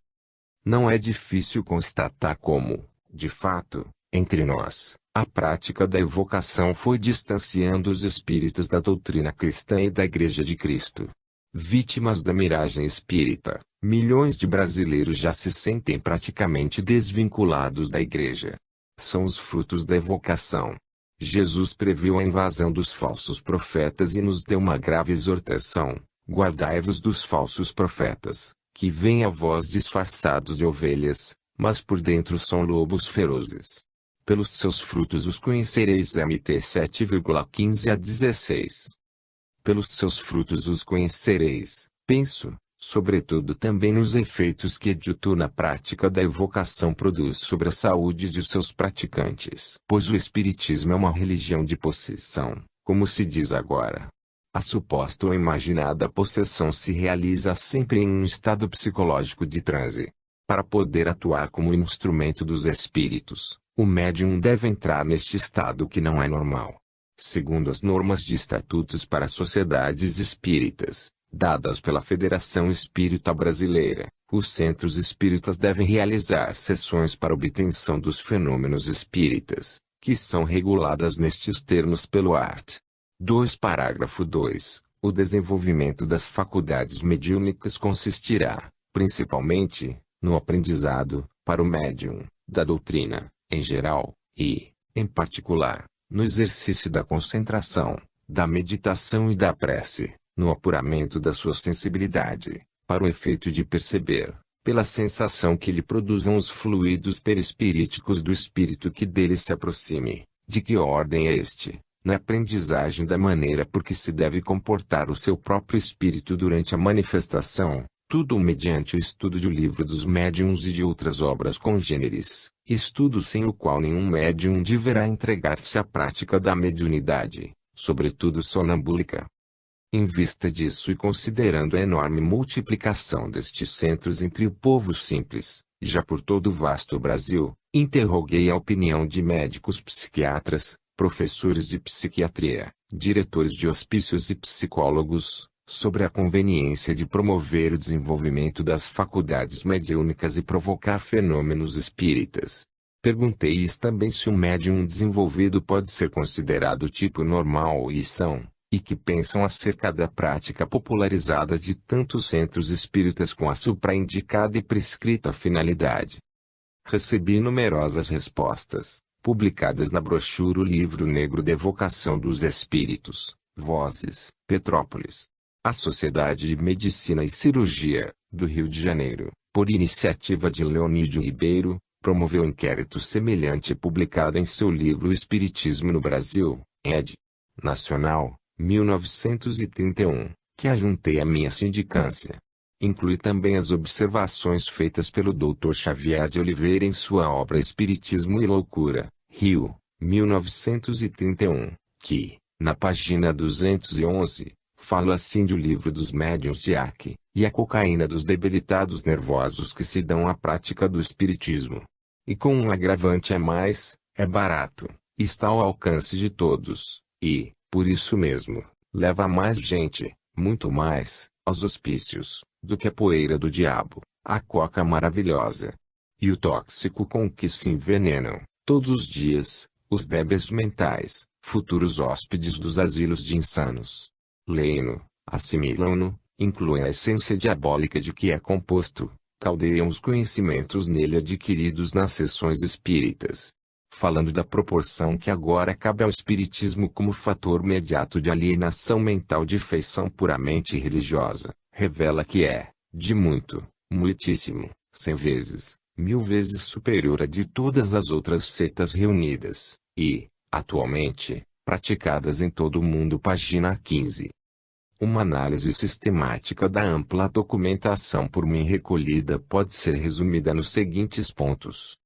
Não é difícil constatar como, de fato, entre nós, a prática da evocação foi distanciando os espíritos da doutrina cristã e da Igreja de Cristo. Vítimas da miragem espírita, milhões de brasileiros já se sentem praticamente desvinculados da Igreja. São os frutos da evocação. Jesus previu a invasão dos falsos profetas e nos deu uma grave exortação: guardai-vos dos falsos profetas, que vêm a vós disfarçados de ovelhas, mas por dentro são lobos ferozes. Pelos seus frutos os conhecereis. MT 7,15 a 16. Pelos seus frutos os conhecereis. Penso, sobretudo também nos efeitos que Edito na prática da evocação produz sobre a saúde de seus praticantes. Pois o Espiritismo é uma religião de possessão, como se diz agora. A suposta ou imaginada possessão se realiza sempre em um estado psicológico de transe. Para poder atuar como instrumento dos espíritos, o médium deve entrar neste estado que não é normal. Segundo as normas de estatutos para sociedades espíritas, dadas pela Federação Espírita Brasileira, os centros espíritas devem realizar sessões para obtenção dos fenômenos espíritas, que são reguladas nestes termos pelo art. 2. Parágrafo 2. O desenvolvimento das faculdades mediúnicas consistirá, principalmente, no aprendizado, para o médium, da doutrina, em geral, e, em particular, no exercício da concentração, da meditação e da prece, no apuramento da sua sensibilidade, para o efeito de perceber, pela sensação que lhe produzam os fluidos perispiríticos do espírito que dele se aproxime, de que ordem é este, na aprendizagem da maneira por que se deve comportar o seu próprio espírito durante a manifestação, tudo mediante o estudo do Livro dos Médiuns e de outras obras congêneres, estudo sem o qual nenhum médium deverá entregar-se à prática da mediunidade, sobretudo sonambúlica. Em vista disso e considerando a enorme multiplicação destes centros entre o povo simples, já por todo o vasto Brasil, interroguei a opinião de médicos psiquiatras, professores de psiquiatria, diretores de hospícios e psicólogos, sobre a conveniência de promover o desenvolvimento das faculdades mediúnicas e provocar fenômenos espíritas. Perguntei-lhes também se um médium desenvolvido pode ser considerado tipo normal e são, e que pensam acerca da prática popularizada de tantos centros espíritas com a supraindicada e prescrita finalidade. Recebi numerosas respostas, publicadas na brochura O Livro Negro de Evocação dos Espíritos, Vozes, Petrópolis. A Sociedade de Medicina e Cirurgia, do Rio de Janeiro, por iniciativa de Leonídio Ribeiro, promoveu inquérito semelhante publicado em seu livro O Espiritismo no Brasil, ed. Nacional, 1931, que ajuntei à minha sindicância. Inclui também as observações feitas pelo Dr. Xavier de Oliveira em sua obra Espiritismo e Loucura, Rio, 1931, que, na página 211, fala assim do livro dos médiuns de Arque, e a cocaína dos debilitados nervosos que se dão à prática do espiritismo. E com um agravante a mais, é barato, está ao alcance de todos, e, por isso mesmo, leva mais gente, muito mais, aos hospícios, do que a poeira do diabo, a coca maravilhosa. E o tóxico com que se envenenam, todos os dias, os débeis mentais, futuros hóspedes dos asilos de insanos. Leem-no, assimilam-no, incluem a essência diabólica de que é composto, caldeiam os conhecimentos nele adquiridos nas sessões espíritas. Falando da proporção que agora cabe ao espiritismo como fator imediato de alienação mental de feição puramente religiosa, revela que é, de muito, muitíssimo, 100 vezes, 1000 vezes superior a de todas as outras seitas reunidas, e, atualmente, praticadas em todo o mundo. Página 15. Uma análise sistemática da ampla documentação por mim recolhida pode ser resumida nos seguintes pontos.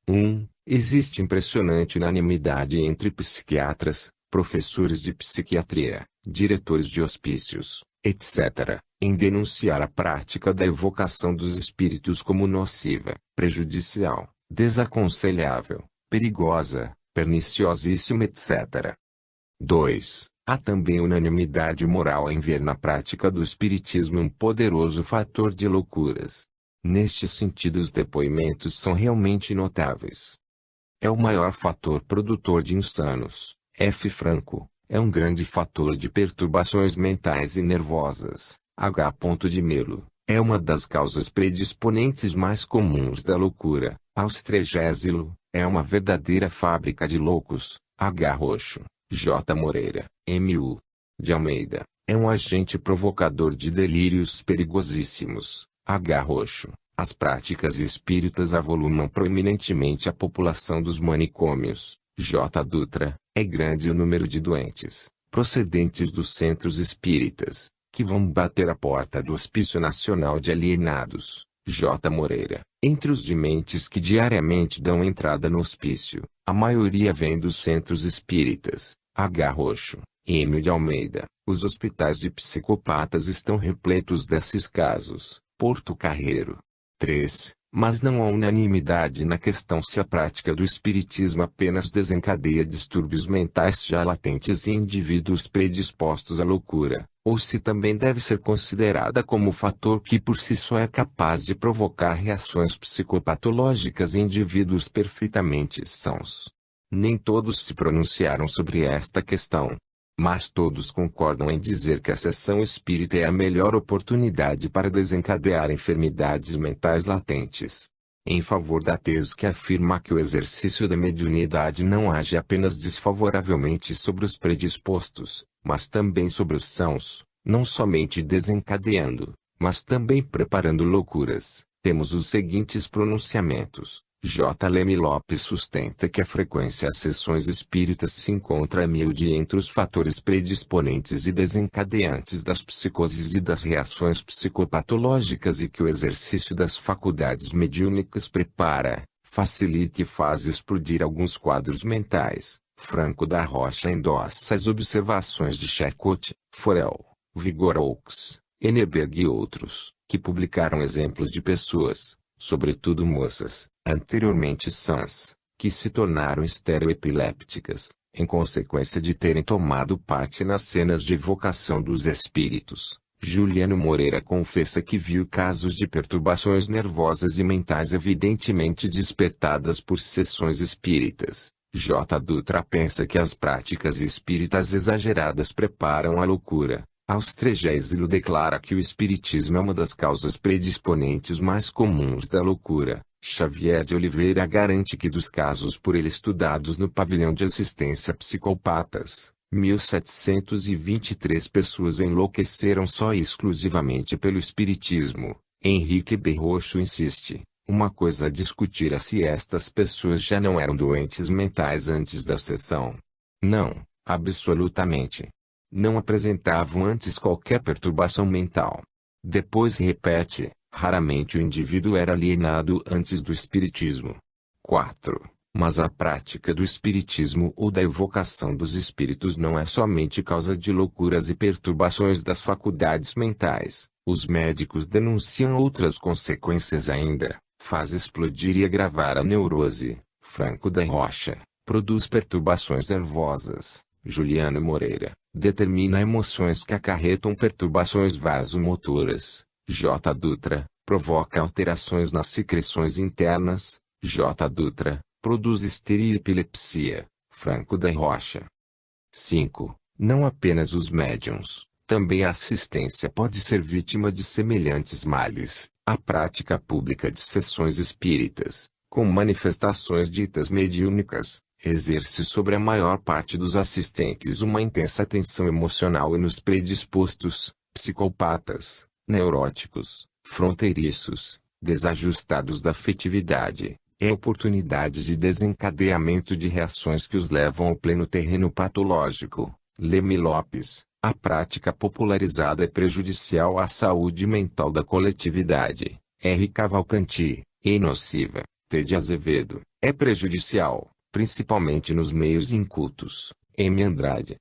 1. Existe impressionante unanimidade entre psiquiatras, professores de psiquiatria, diretores de hospícios, etc., em denunciar a prática da evocação dos espíritos como nociva, prejudicial, desaconselhável, perigosa, perniciosíssima, etc. 2. Há também unanimidade moral em ver na prática do espiritismo um poderoso fator de loucuras. Neste sentido, os depoimentos são realmente notáveis. É o maior fator produtor de insanos. F. Franco, é um grande fator de perturbações mentais e nervosas. H. de Melo, é uma das causas predisponentes mais comuns da loucura. Austrégésilo, é uma verdadeira fábrica de loucos. H. Roxo, J. Moreira, M.U. de Almeida, é um agente provocador de delírios perigosíssimos. H. Roxo, as práticas espíritas avolumam proeminentemente a população dos manicômios. J. Dutra, é grande o número de doentes, procedentes dos centros espíritas, que vão bater à porta do Hospício Nacional de Alienados. J. Moreira, entre os dementes que diariamente dão entrada no hospício, a maioria vem dos centros espíritas. H. Roxo, M. de Almeida, os hospitais de psicopatas estão repletos desses casos. Porto Carreiro. 3. Mas não há unanimidade na questão se a prática do espiritismo apenas desencadeia distúrbios mentais já latentes em indivíduos predispostos à loucura, ou se também deve ser considerada como fator que por si só é capaz de provocar reações psicopatológicas em indivíduos perfeitamente sãos. Nem todos se pronunciaram sobre esta questão, mas todos concordam em dizer que a sessão espírita é a melhor oportunidade para desencadear enfermidades mentais latentes. Em favor da tese que afirma que o exercício da mediunidade não age apenas desfavoravelmente sobre os predispostos, mas também sobre os sãos, não somente desencadeando, mas também preparando loucuras, temos os seguintes pronunciamentos. J. Leme Lopes sustenta que a frequência às sessões espíritas se encontra a miúde entre os fatores predisponentes e desencadeantes das psicoses e das reações psicopatológicas e que o exercício das faculdades mediúnicas prepara, facilita e faz explodir alguns quadros mentais. Franco da Rocha endossa as observações de Charcot, Forel, Vigor Oaks, Henneberg e outros, que publicaram exemplos de pessoas, sobretudo moças, anteriormente sãs, que se tornaram estereoepilépticas, em consequência de terem tomado parte nas cenas de evocação dos espíritos. Juliano Moreira confessa que viu casos de perturbações nervosas e mentais evidentemente despertadas por sessões espíritas. J. Dutra pensa que as práticas espíritas exageradas preparam a loucura. Austrégésilo declara que o espiritismo é uma das causas predisponentes mais comuns da loucura. Xavier de Oliveira garante que dos casos por ele estudados no pavilhão de assistência a psicopatas, 1.723 pessoas enlouqueceram só e exclusivamente pelo espiritismo. Henrique B. Roxo insiste, uma coisa a discutir é se estas pessoas já não eram doentes mentais antes da sessão. Não, absolutamente. Não apresentavam antes qualquer perturbação mental. Depois repete, raramente o indivíduo era alienado antes do espiritismo. 4. Mas a prática do espiritismo ou da evocação dos espíritos não é somente causa de loucuras e perturbações das faculdades mentais. Os médicos denunciam outras consequências ainda. Faz explodir e agravar a neurose. Franco da Rocha. Produz perturbações nervosas. Juliano Moreira. Determina emoções que acarretam perturbações vasomotoras. J. Dutra. Provoca alterações nas secreções internas. J. Dutra. Produz histeria e epilepsia. Franco da Rocha. 5. Não apenas os médiuns, também a assistência pode ser vítima de semelhantes males. A prática pública de sessões espíritas, com manifestações ditas mediúnicas, exerce sobre a maior parte dos assistentes uma intensa tensão emocional e nos predispostos, psicopatas, neuróticos, fronteiriços, desajustados da afetividade, é oportunidade de desencadeamento de reações que os levam ao pleno terreno patológico. Leme Lopes. A prática popularizada é prejudicial à saúde mental da coletividade. R. Cavalcanti. E nociva. T. de Azevedo. É prejudicial, principalmente nos meios incultos. M. Andrade.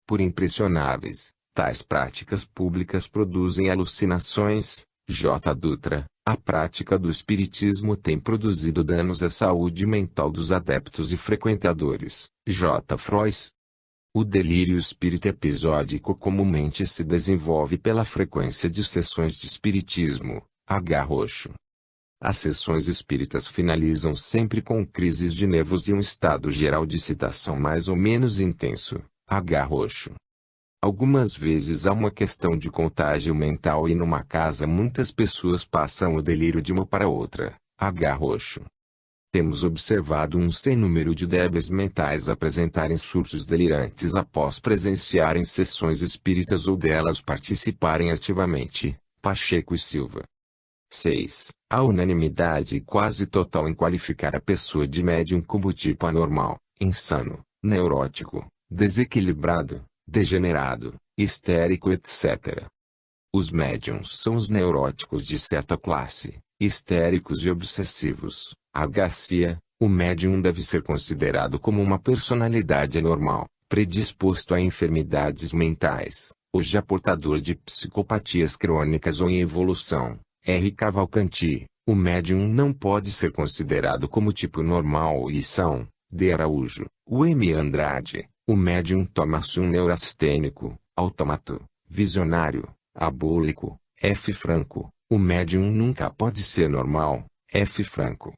Por impressionáveis, tais práticas públicas produzem alucinações. J. Dutra. A prática do espiritismo tem produzido danos à saúde mental dos adeptos e frequentadores. J. Frois. O delírio espírita episódico comumente se desenvolve pela frequência de sessões de espiritismo. H. Roxo. As sessões espíritas finalizam sempre com crises de nervos e um estado geral de excitação mais ou menos intenso. H. Roxo. Algumas vezes há uma questão de contágio mental e numa casa muitas pessoas passam o delírio de uma para outra. H. Roxo. Temos observado um sem número de débeis mentais apresentarem surtos delirantes após presenciarem sessões espíritas ou delas participarem ativamente. Pacheco e Silva. 6. Há unanimidade quase total em qualificar a pessoa de médium como tipo anormal, insano, neurótico, desequilibrado, degenerado, histérico etc. Os médiums são os neuróticos de certa classe, histéricos e obsessivos. A Garcia, o médium deve ser considerado como uma personalidade anormal, predisposto a enfermidades mentais, ou já portador de psicopatias crônicas ou em evolução. R. Cavalcanti, o médium não pode ser considerado como tipo normal e são. D. Araújo. O M. Andrade, o médium torna-se um neurastênico, autômato, visionário, abólico. F. Franco, o médium nunca pode ser normal. F. Franco.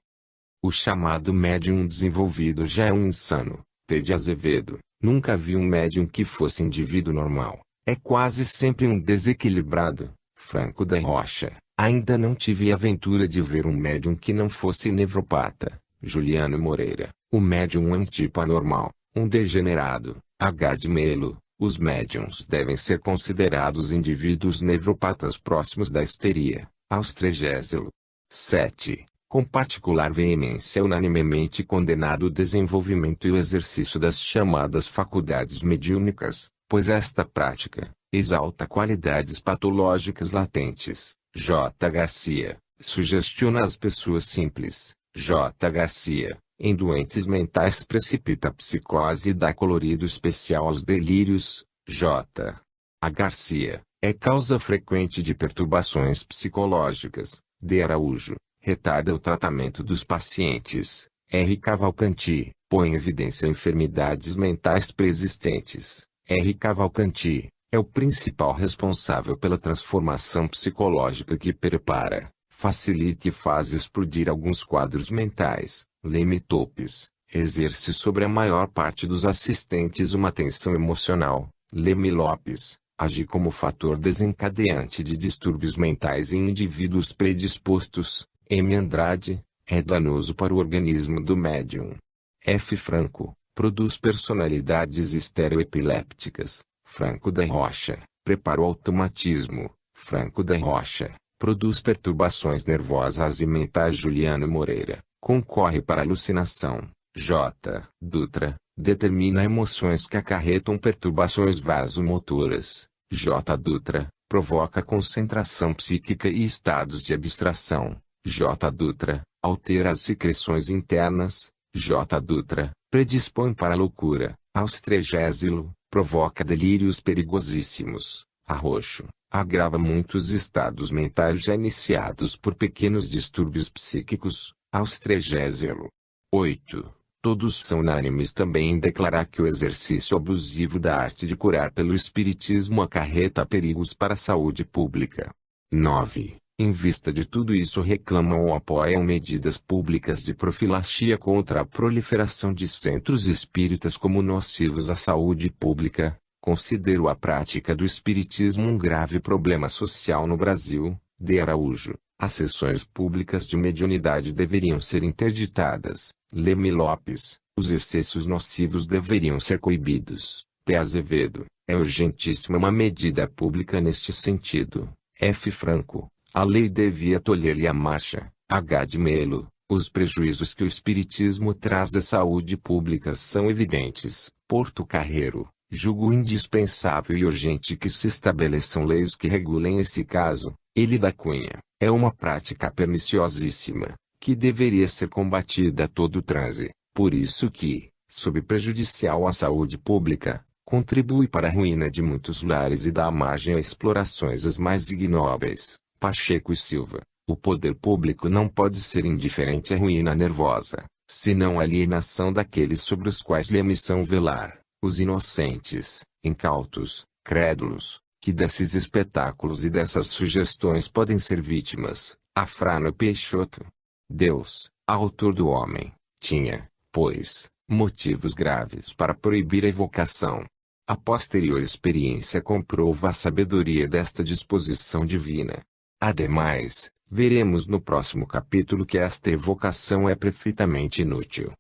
O chamado médium desenvolvido já é um insano. P. de Azevedo. Nunca vi um médium que fosse indivíduo normal. É quase sempre um desequilibrado. Franco da Rocha. Ainda não tive a aventura de ver um médium que não fosse nevropata. Juliano Moreira. O médium é um tipo anormal, um degenerado. H. de Melo. Os médiums devem ser considerados indivíduos nevropatas próximos da histeria. Austregésilo. 7. Com particular veemência é unanimemente condenado o desenvolvimento e o exercício das chamadas faculdades mediúnicas, pois esta prática exalta qualidades patológicas latentes. J. Garcia. Sugestiona as pessoas simples. J. Garcia. Em doentes mentais precipita a psicose e dá colorido especial aos delírios. J. A. Garcia. É causa frequente de perturbações psicológicas. D. Araújo. Retarda o tratamento dos pacientes. R. Cavalcanti. Põe em evidência enfermidades mentais preexistentes. R. Cavalcanti. É o principal responsável pela transformação psicológica que prepara, facilita e faz explodir alguns quadros mentais. Leme Topes. Exerce sobre a maior parte dos assistentes uma tensão emocional. Leme Lopes. Age como fator desencadeante de distúrbios mentais em indivíduos predispostos. M. Andrade. É danoso para o organismo do médium. F. Franco. Produz personalidades estereoepilépticas. Franco da Rocha. Prepara o automatismo. Franco da Rocha. Produz perturbações nervosas e mentais. Juliano Moreira. Concorre para alucinação. J. Dutra. Determina emoções que acarretam perturbações vasomotoras. J. Dutra. Provoca concentração psíquica e estados de abstração. J. Dutra. Altera as secreções internas. J. Dutra, predispõe para a loucura, austrégésilo, provoca delírios perigosíssimos, arroxo, agrava muitos estados mentais já iniciados por pequenos distúrbios psíquicos, austrégésilo. 8. Todos são unânimes também em declarar que o exercício abusivo da arte de curar pelo espiritismo acarreta perigos para a saúde pública. 9. Em vista de tudo isso reclamam ou apoiam medidas públicas de profilaxia contra a proliferação de centros espíritas como nocivos à saúde pública. Considero a prática do espiritismo um grave problema social no Brasil. D. Araújo. As sessões públicas de mediunidade deveriam ser interditadas. Leme Lopes. Os excessos nocivos deveriam ser coibidos. P. Azevedo. É urgentíssima uma medida pública neste sentido. F. Franco. A lei devia tolher-lhe a marcha. H. de Melo. Os prejuízos que o espiritismo traz à saúde pública são evidentes. Porto Carreiro. Julgo indispensável e urgente que se estabeleçam leis que regulem esse caso. Ele da Cunha. É uma prática perniciosíssima, que deveria ser combatida a todo transe. Por isso que, sob prejudicial à saúde pública, contribui para a ruína de muitos lares e dá margem a explorações as mais ignóbeis. Pacheco e Silva. O poder público não pode ser indiferente à ruína nervosa, senão à alienação daqueles sobre os quais lhe é missão velar, os inocentes, incautos, crédulos, que desses espetáculos e dessas sugestões podem ser vítimas. Afrânio Peixoto. Deus, autor do homem, tinha, pois, motivos graves para proibir a evocação. A posterior experiência comprova a sabedoria desta disposição divina. Ademais, veremos no próximo capítulo que esta evocação é perfeitamente inútil.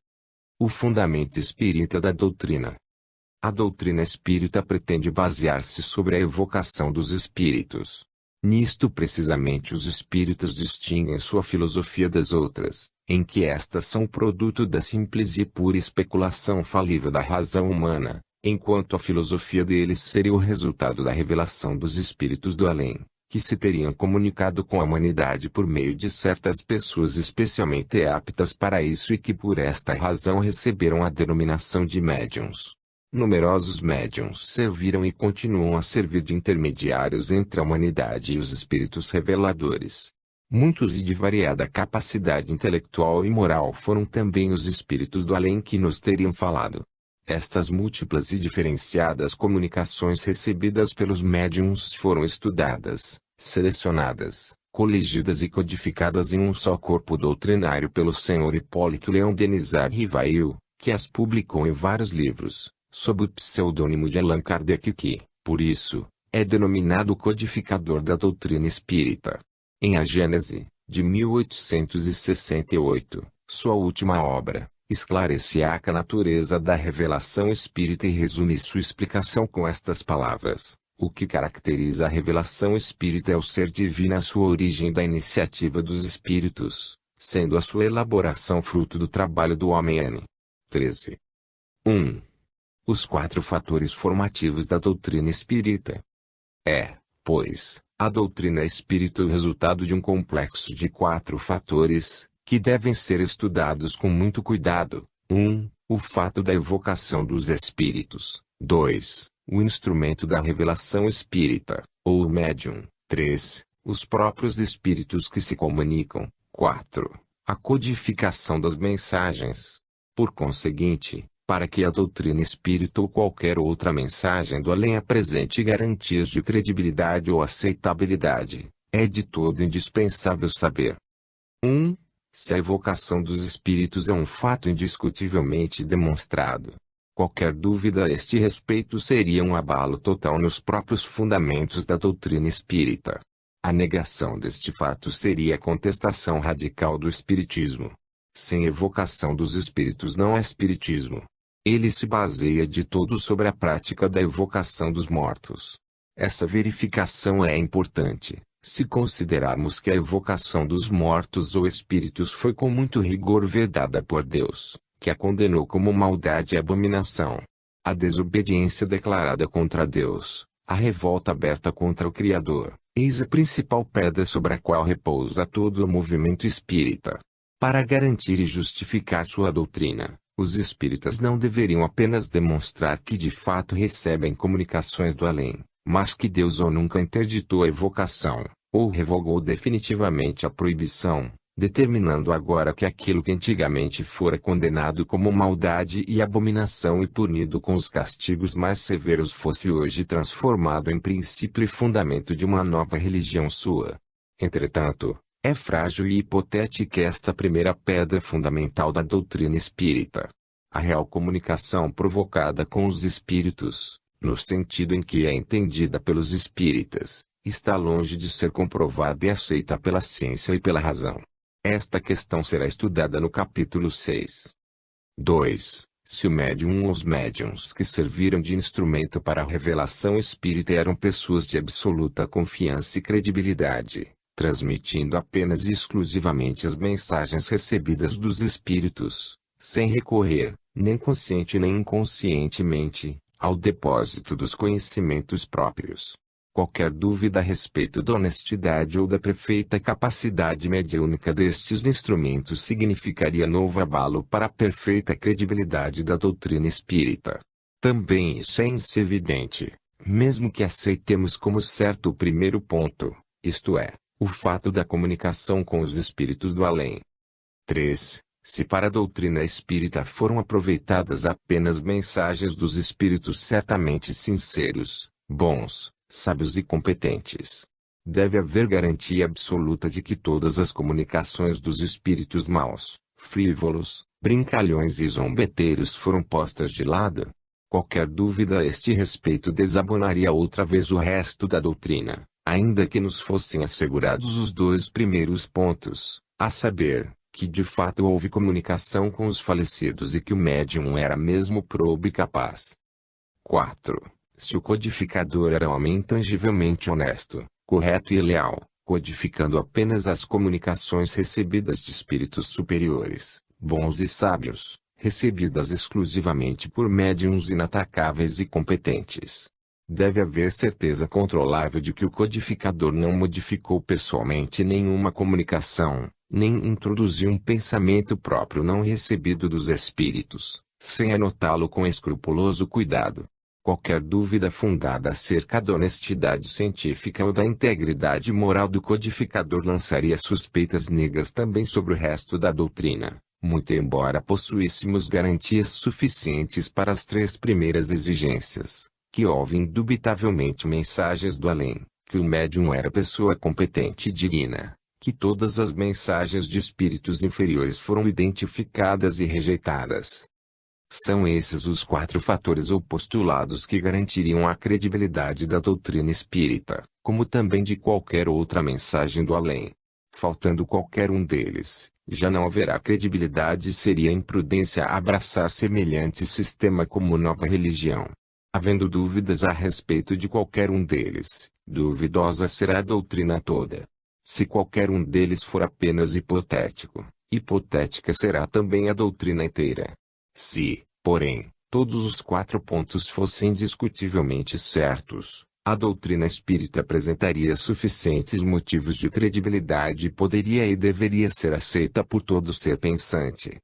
O fundamento espírita da doutrina. A doutrina espírita pretende basear-se sobre a evocação dos espíritos. Nisto precisamente os espíritas distinguem sua filosofia das outras, em que estas são produto da simples e pura especulação falível da razão humana, enquanto a filosofia deles seria o resultado da revelação dos espíritos do além, que se teriam comunicado com a humanidade por meio de certas pessoas especialmente aptas para isso e que por esta razão receberam a denominação de médiuns. Numerosos médiuns serviram e continuam a servir de intermediários entre a humanidade e os espíritos reveladores. Muitos e de variada capacidade intelectual e moral foram também os espíritos do além que nos teriam falado. Estas múltiplas e diferenciadas comunicações recebidas pelos médiuns foram estudadas, selecionadas, coligidas e codificadas em um só corpo doutrinário pelo Sr. Hipólito Leão Denizar Rivail, que as publicou em vários livros, sob o pseudônimo de Allan Kardec que, por isso, é denominado codificador da doutrina espírita. Em A Gênese, de 1868, sua última obra, esclarece-a a natureza da revelação espírita e resume sua explicação com estas palavras: o que caracteriza a revelação espírita é o ser divino, a sua origem da iniciativa dos espíritos, sendo a sua elaboração fruto do trabalho do homem. N. 13. 1. Os 4 fatores formativos da doutrina espírita. É, pois, a doutrina espírita o resultado de um complexo de 4 fatores, que devem ser estudados com muito cuidado. 1. O fato da evocação dos espíritos. 2. O instrumento da revelação espírita, ou o médium. 3. Os próprios espíritos que se comunicam. 4. A codificação das mensagens. Por conseguinte, para que a doutrina espírita ou qualquer outra mensagem do além apresente garantias de credibilidade ou aceitabilidade, é de todo indispensável saber: 1. Se a evocação dos espíritos é um fato indiscutivelmente demonstrado. Qualquer dúvida a este respeito seria um abalo total nos próprios fundamentos da doutrina espírita. A negação deste fato seria a contestação radical do espiritismo. Sem evocação dos espíritos não há espiritismo. Ele se baseia de todo sobre a prática da evocação dos mortos. Essa verificação é importante, se considerarmos que a evocação dos mortos ou espíritos foi com muito rigor vedada por Deus, que a condenou como maldade e abominação. A desobediência declarada contra Deus, a revolta aberta contra o Criador, eis a principal pedra sobre a qual repousa todo o movimento espírita. Para garantir e justificar sua doutrina, os espíritas não deveriam apenas demonstrar que de fato recebem comunicações do além, mas que Deus ou nunca interditou a evocação, ou revogou definitivamente a proibição, determinando agora que aquilo que antigamente fora condenado como maldade e abominação e punido com os castigos mais severos fosse hoje transformado em princípio e fundamento de uma nova religião sua. Entretanto, é frágil e hipotética esta primeira pedra fundamental da doutrina espírita. A real comunicação provocada com os espíritos, no sentido em que é entendida pelos espíritas, está longe de ser comprovada e aceita pela ciência e pela razão. Esta questão será estudada no capítulo 6. 2. Se o médium ou os médiuns que serviram de instrumento para a revelação espírita eram pessoas de absoluta confiança e credibilidade, transmitindo apenas e exclusivamente as mensagens recebidas dos espíritos, sem recorrer, nem consciente nem inconscientemente, ao depósito dos conhecimentos próprios. Qualquer dúvida a respeito da honestidade ou da perfeita capacidade mediúnica destes instrumentos significaria novo abalo para a perfeita credibilidade da doutrina espírita. Também isso é evidente, mesmo que aceitemos como certo o primeiro ponto, isto é, o fato da comunicação com os espíritos do além. 3. Se para a doutrina espírita foram aproveitadas apenas mensagens dos espíritos certamente sinceros, bons, sábios e competentes, deve haver garantia absoluta de que todas as comunicações dos espíritos maus, frívolos, brincalhões e zombeteiros foram postas de lado. Qualquer dúvida a este respeito desabonaria outra vez o resto da doutrina, ainda que nos fossem assegurados os dois primeiros pontos, a saber, que de fato houve comunicação com os falecidos e que o médium era mesmo probo e capaz. 4. Se o codificador era homem intangivelmente honesto, correto e leal, codificando apenas as comunicações recebidas de espíritos superiores, bons e sábios, recebidas exclusivamente por médiuns inatacáveis e competentes, deve haver certeza controlável de que o codificador não modificou pessoalmente nenhuma comunicação, nem introduziu um pensamento próprio não recebido dos espíritos, sem anotá-lo com escrupuloso cuidado. Qualquer dúvida fundada acerca da honestidade científica ou da integridade moral do codificador lançaria suspeitas negras também sobre o resto da doutrina, muito embora possuíssemos garantias suficientes para as três primeiras exigências, que houve indubitavelmente mensagens do além, que o médium era pessoa competente e digna, que todas as mensagens de espíritos inferiores foram identificadas e rejeitadas. São esses os 4 fatores ou postulados que garantiriam a credibilidade da doutrina espírita, como também de qualquer outra mensagem do além. Faltando qualquer um deles, já não haverá credibilidade e seria imprudência abraçar semelhante sistema como nova religião. Havendo dúvidas a respeito de qualquer um deles, duvidosa será a doutrina toda. Se qualquer um deles for apenas hipotético, hipotética será também a doutrina inteira. Se, porém, todos os 4 pontos fossem indiscutivelmente certos, a doutrina espírita apresentaria suficientes motivos de credibilidade e poderia e deveria ser aceita por todo ser pensante.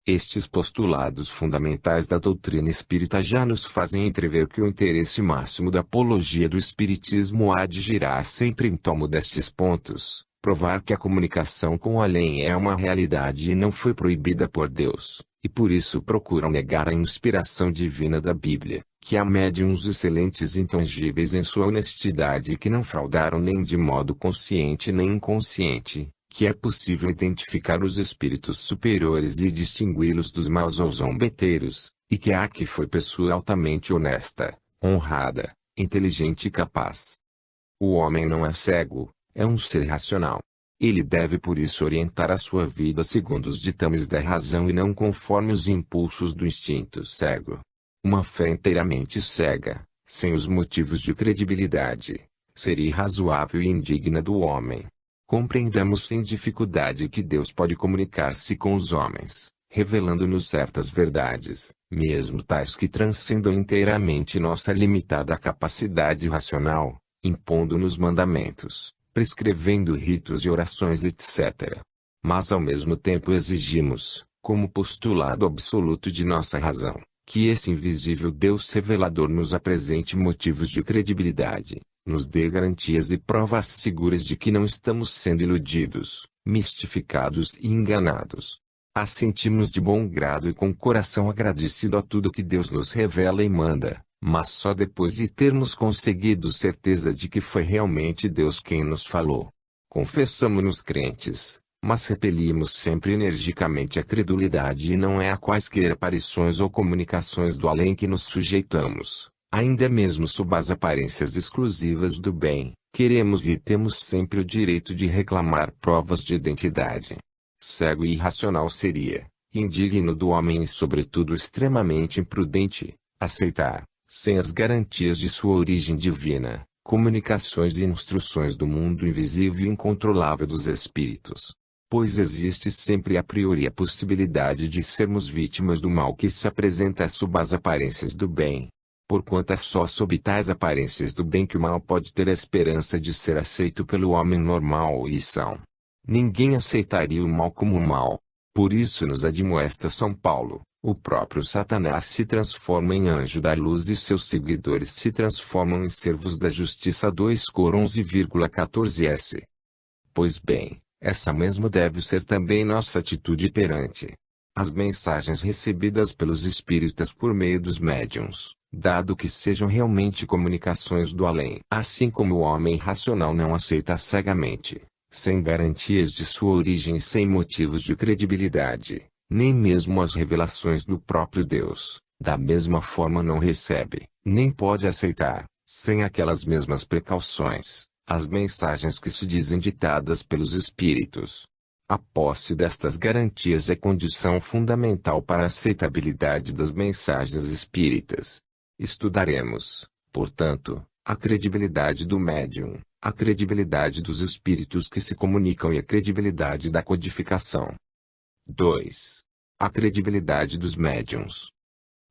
Estes postulados fundamentais da doutrina espírita já nos fazem entrever que o interesse máximo da apologia do espiritismo há de girar sempre em torno destes pontos, provar que a comunicação com o além é uma realidade e não foi proibida por Deus, e por isso procuram negar a inspiração divina da Bíblia, que há médiuns excelentes e intangíveis em sua honestidade e que não fraudaram nem de modo consciente nem inconsciente, que é possível identificar os espíritos superiores e distingui-los dos maus ou zombeteiros, e que há que foi pessoa altamente honesta, honrada, inteligente e capaz. O homem não é cego, é um ser racional. Ele deve por isso orientar a sua vida segundo os ditames da razão e não conforme os impulsos do instinto cego. Uma fé inteiramente cega, sem os motivos de credibilidade, seria irrazoável e indigna do homem. Compreendamos sem dificuldade que Deus pode comunicar-se com os homens, revelando-nos certas verdades, mesmo tais que transcendam inteiramente nossa limitada capacidade racional, impondo-nos mandamentos, prescrevendo ritos e orações etc. mas ao mesmo tempo exigimos, como postulado absoluto de nossa razão, que esse invisível Deus revelador nos apresente motivos de credibilidade, nos dê garantias e provas seguras de que não estamos sendo iludidos, mistificados e enganados. Assentimos de bom grado e com o coração agradecido a tudo que Deus nos revela e manda, mas só depois de termos conseguido certeza de que foi realmente Deus quem nos falou. Confessamo-nos crentes, mas repelimos sempre energicamente a credulidade, e não é a quaisquer aparições ou comunicações do além que nos sujeitamos, ainda mesmo sob as aparências exclusivas do bem. Queremos e temos sempre o direito de reclamar provas de identidade. Cego e irracional seria, indigno do homem e sobretudo extremamente imprudente, aceitar, sem as garantias de sua origem divina, comunicações e instruções do mundo invisível e incontrolável dos espíritos. Pois existe sempre a priori a possibilidade de sermos vítimas do mal que se apresenta sob as aparências do bem. Porquanto é só sob tais aparências do bem que o mal pode ter a esperança de ser aceito pelo homem normal e são. Ninguém aceitaria o mal como mal. Por isso nos admoesta São Paulo, o próprio Satanás se transforma em anjo da luz e seus seguidores se transformam em servos da justiça. 2 Cor 11,14s. Pois bem, essa mesmo deve ser também nossa atitude perante as mensagens recebidas pelos espíritas por meio dos médiuns, dado que sejam realmente comunicações do além. Assim como o homem racional não aceita cegamente, sem garantias de sua origem e sem motivos de credibilidade, nem mesmo as revelações do próprio Deus, da mesma forma não recebe, nem pode aceitar, sem aquelas mesmas precauções, as mensagens que se dizem ditadas pelos espíritos. A posse destas garantias é condição fundamental para a aceitabilidade das mensagens espíritas. Estudaremos, portanto, a credibilidade do médium, a credibilidade dos espíritos que se comunicam e a credibilidade da codificação. 2. A credibilidade dos médiuns.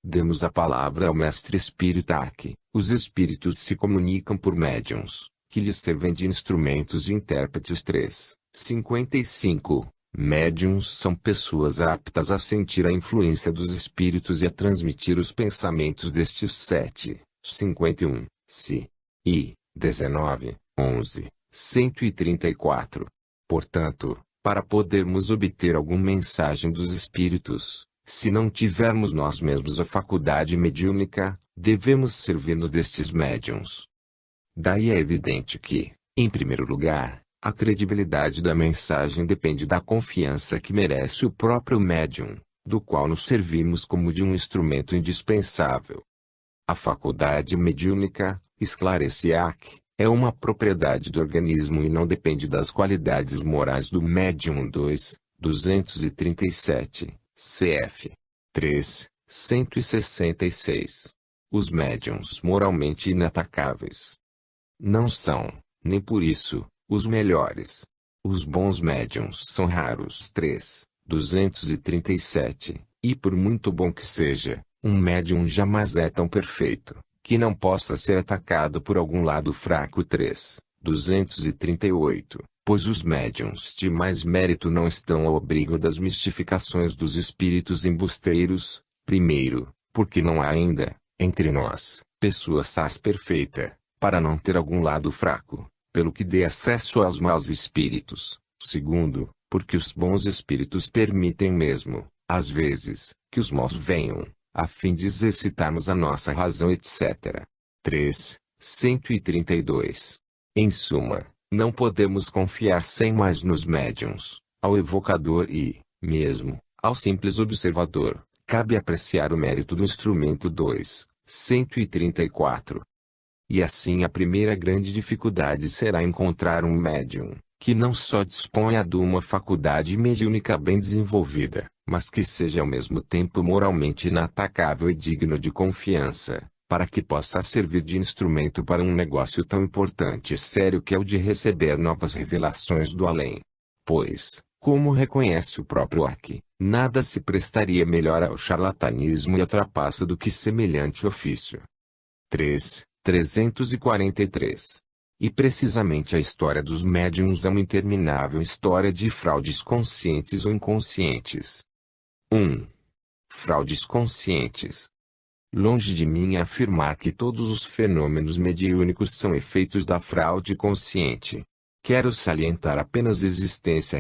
Demos a palavra ao mestre espírita que os espíritos se comunicam por médiuns, que lhes servem de instrumentos e intérpretes. 3. 55. Médiuns são pessoas aptas a sentir a influência dos espíritos e a transmitir os pensamentos destes. 7. 51. Se. I. 19. 11. 134. Portanto, para podermos obter alguma mensagem dos espíritos, se não tivermos nós mesmos a faculdade mediúnica, devemos servir-nos destes médiuns. Daí é evidente que, em primeiro lugar, a credibilidade da mensagem depende da confiança que merece o próprio médium, do qual nos servimos como de um instrumento indispensável. A faculdade mediúnica, esclarece-a que, é uma propriedade do organismo e não depende das qualidades morais do médium. 2. 237, cf. 3. 166. Os médiuns moralmente inatacáveis não são, nem por isso, os melhores. Os bons médiuns são raros. 3. 237. E por muito bom que seja, um médium jamais é tão perfeito, que não possa ser atacado por algum lado fraco. 3. 238. Pois os médiuns de mais mérito não estão ao abrigo das mistificações dos espíritos embusteiros. Primeiro, porque não há ainda, entre nós, pessoa saz perfeita, para não ter algum lado fraco, pelo que dê acesso aos maus espíritos. Segundo, porque os bons espíritos permitem mesmo, às vezes, que os maus venham, a fim de exercitarmos a nossa razão, etc. 3. 132. Em suma, não podemos confiar sem mais nos médiuns, ao evocador e, mesmo, ao simples observador, cabe apreciar o mérito do instrumento. 2. 134. E assim a primeira grande dificuldade será encontrar um médium, que não só disponha de uma faculdade mediúnica bem desenvolvida, mas que seja ao mesmo tempo moralmente inatacável e digno de confiança, para que possa servir de instrumento para um negócio tão importante e sério que é o de receber novas revelações do além. Pois, como reconhece o próprio Arque, nada se prestaria melhor ao charlatanismo e à trapaça do que semelhante ofício. 3. 343. E precisamente a história dos médiums é uma interminável história de fraudes conscientes ou inconscientes. 1. Fraudes conscientes. Longe de mim afirmar que todos os fenômenos mediúnicos são efeitos da fraude consciente. Quero salientar apenas a existência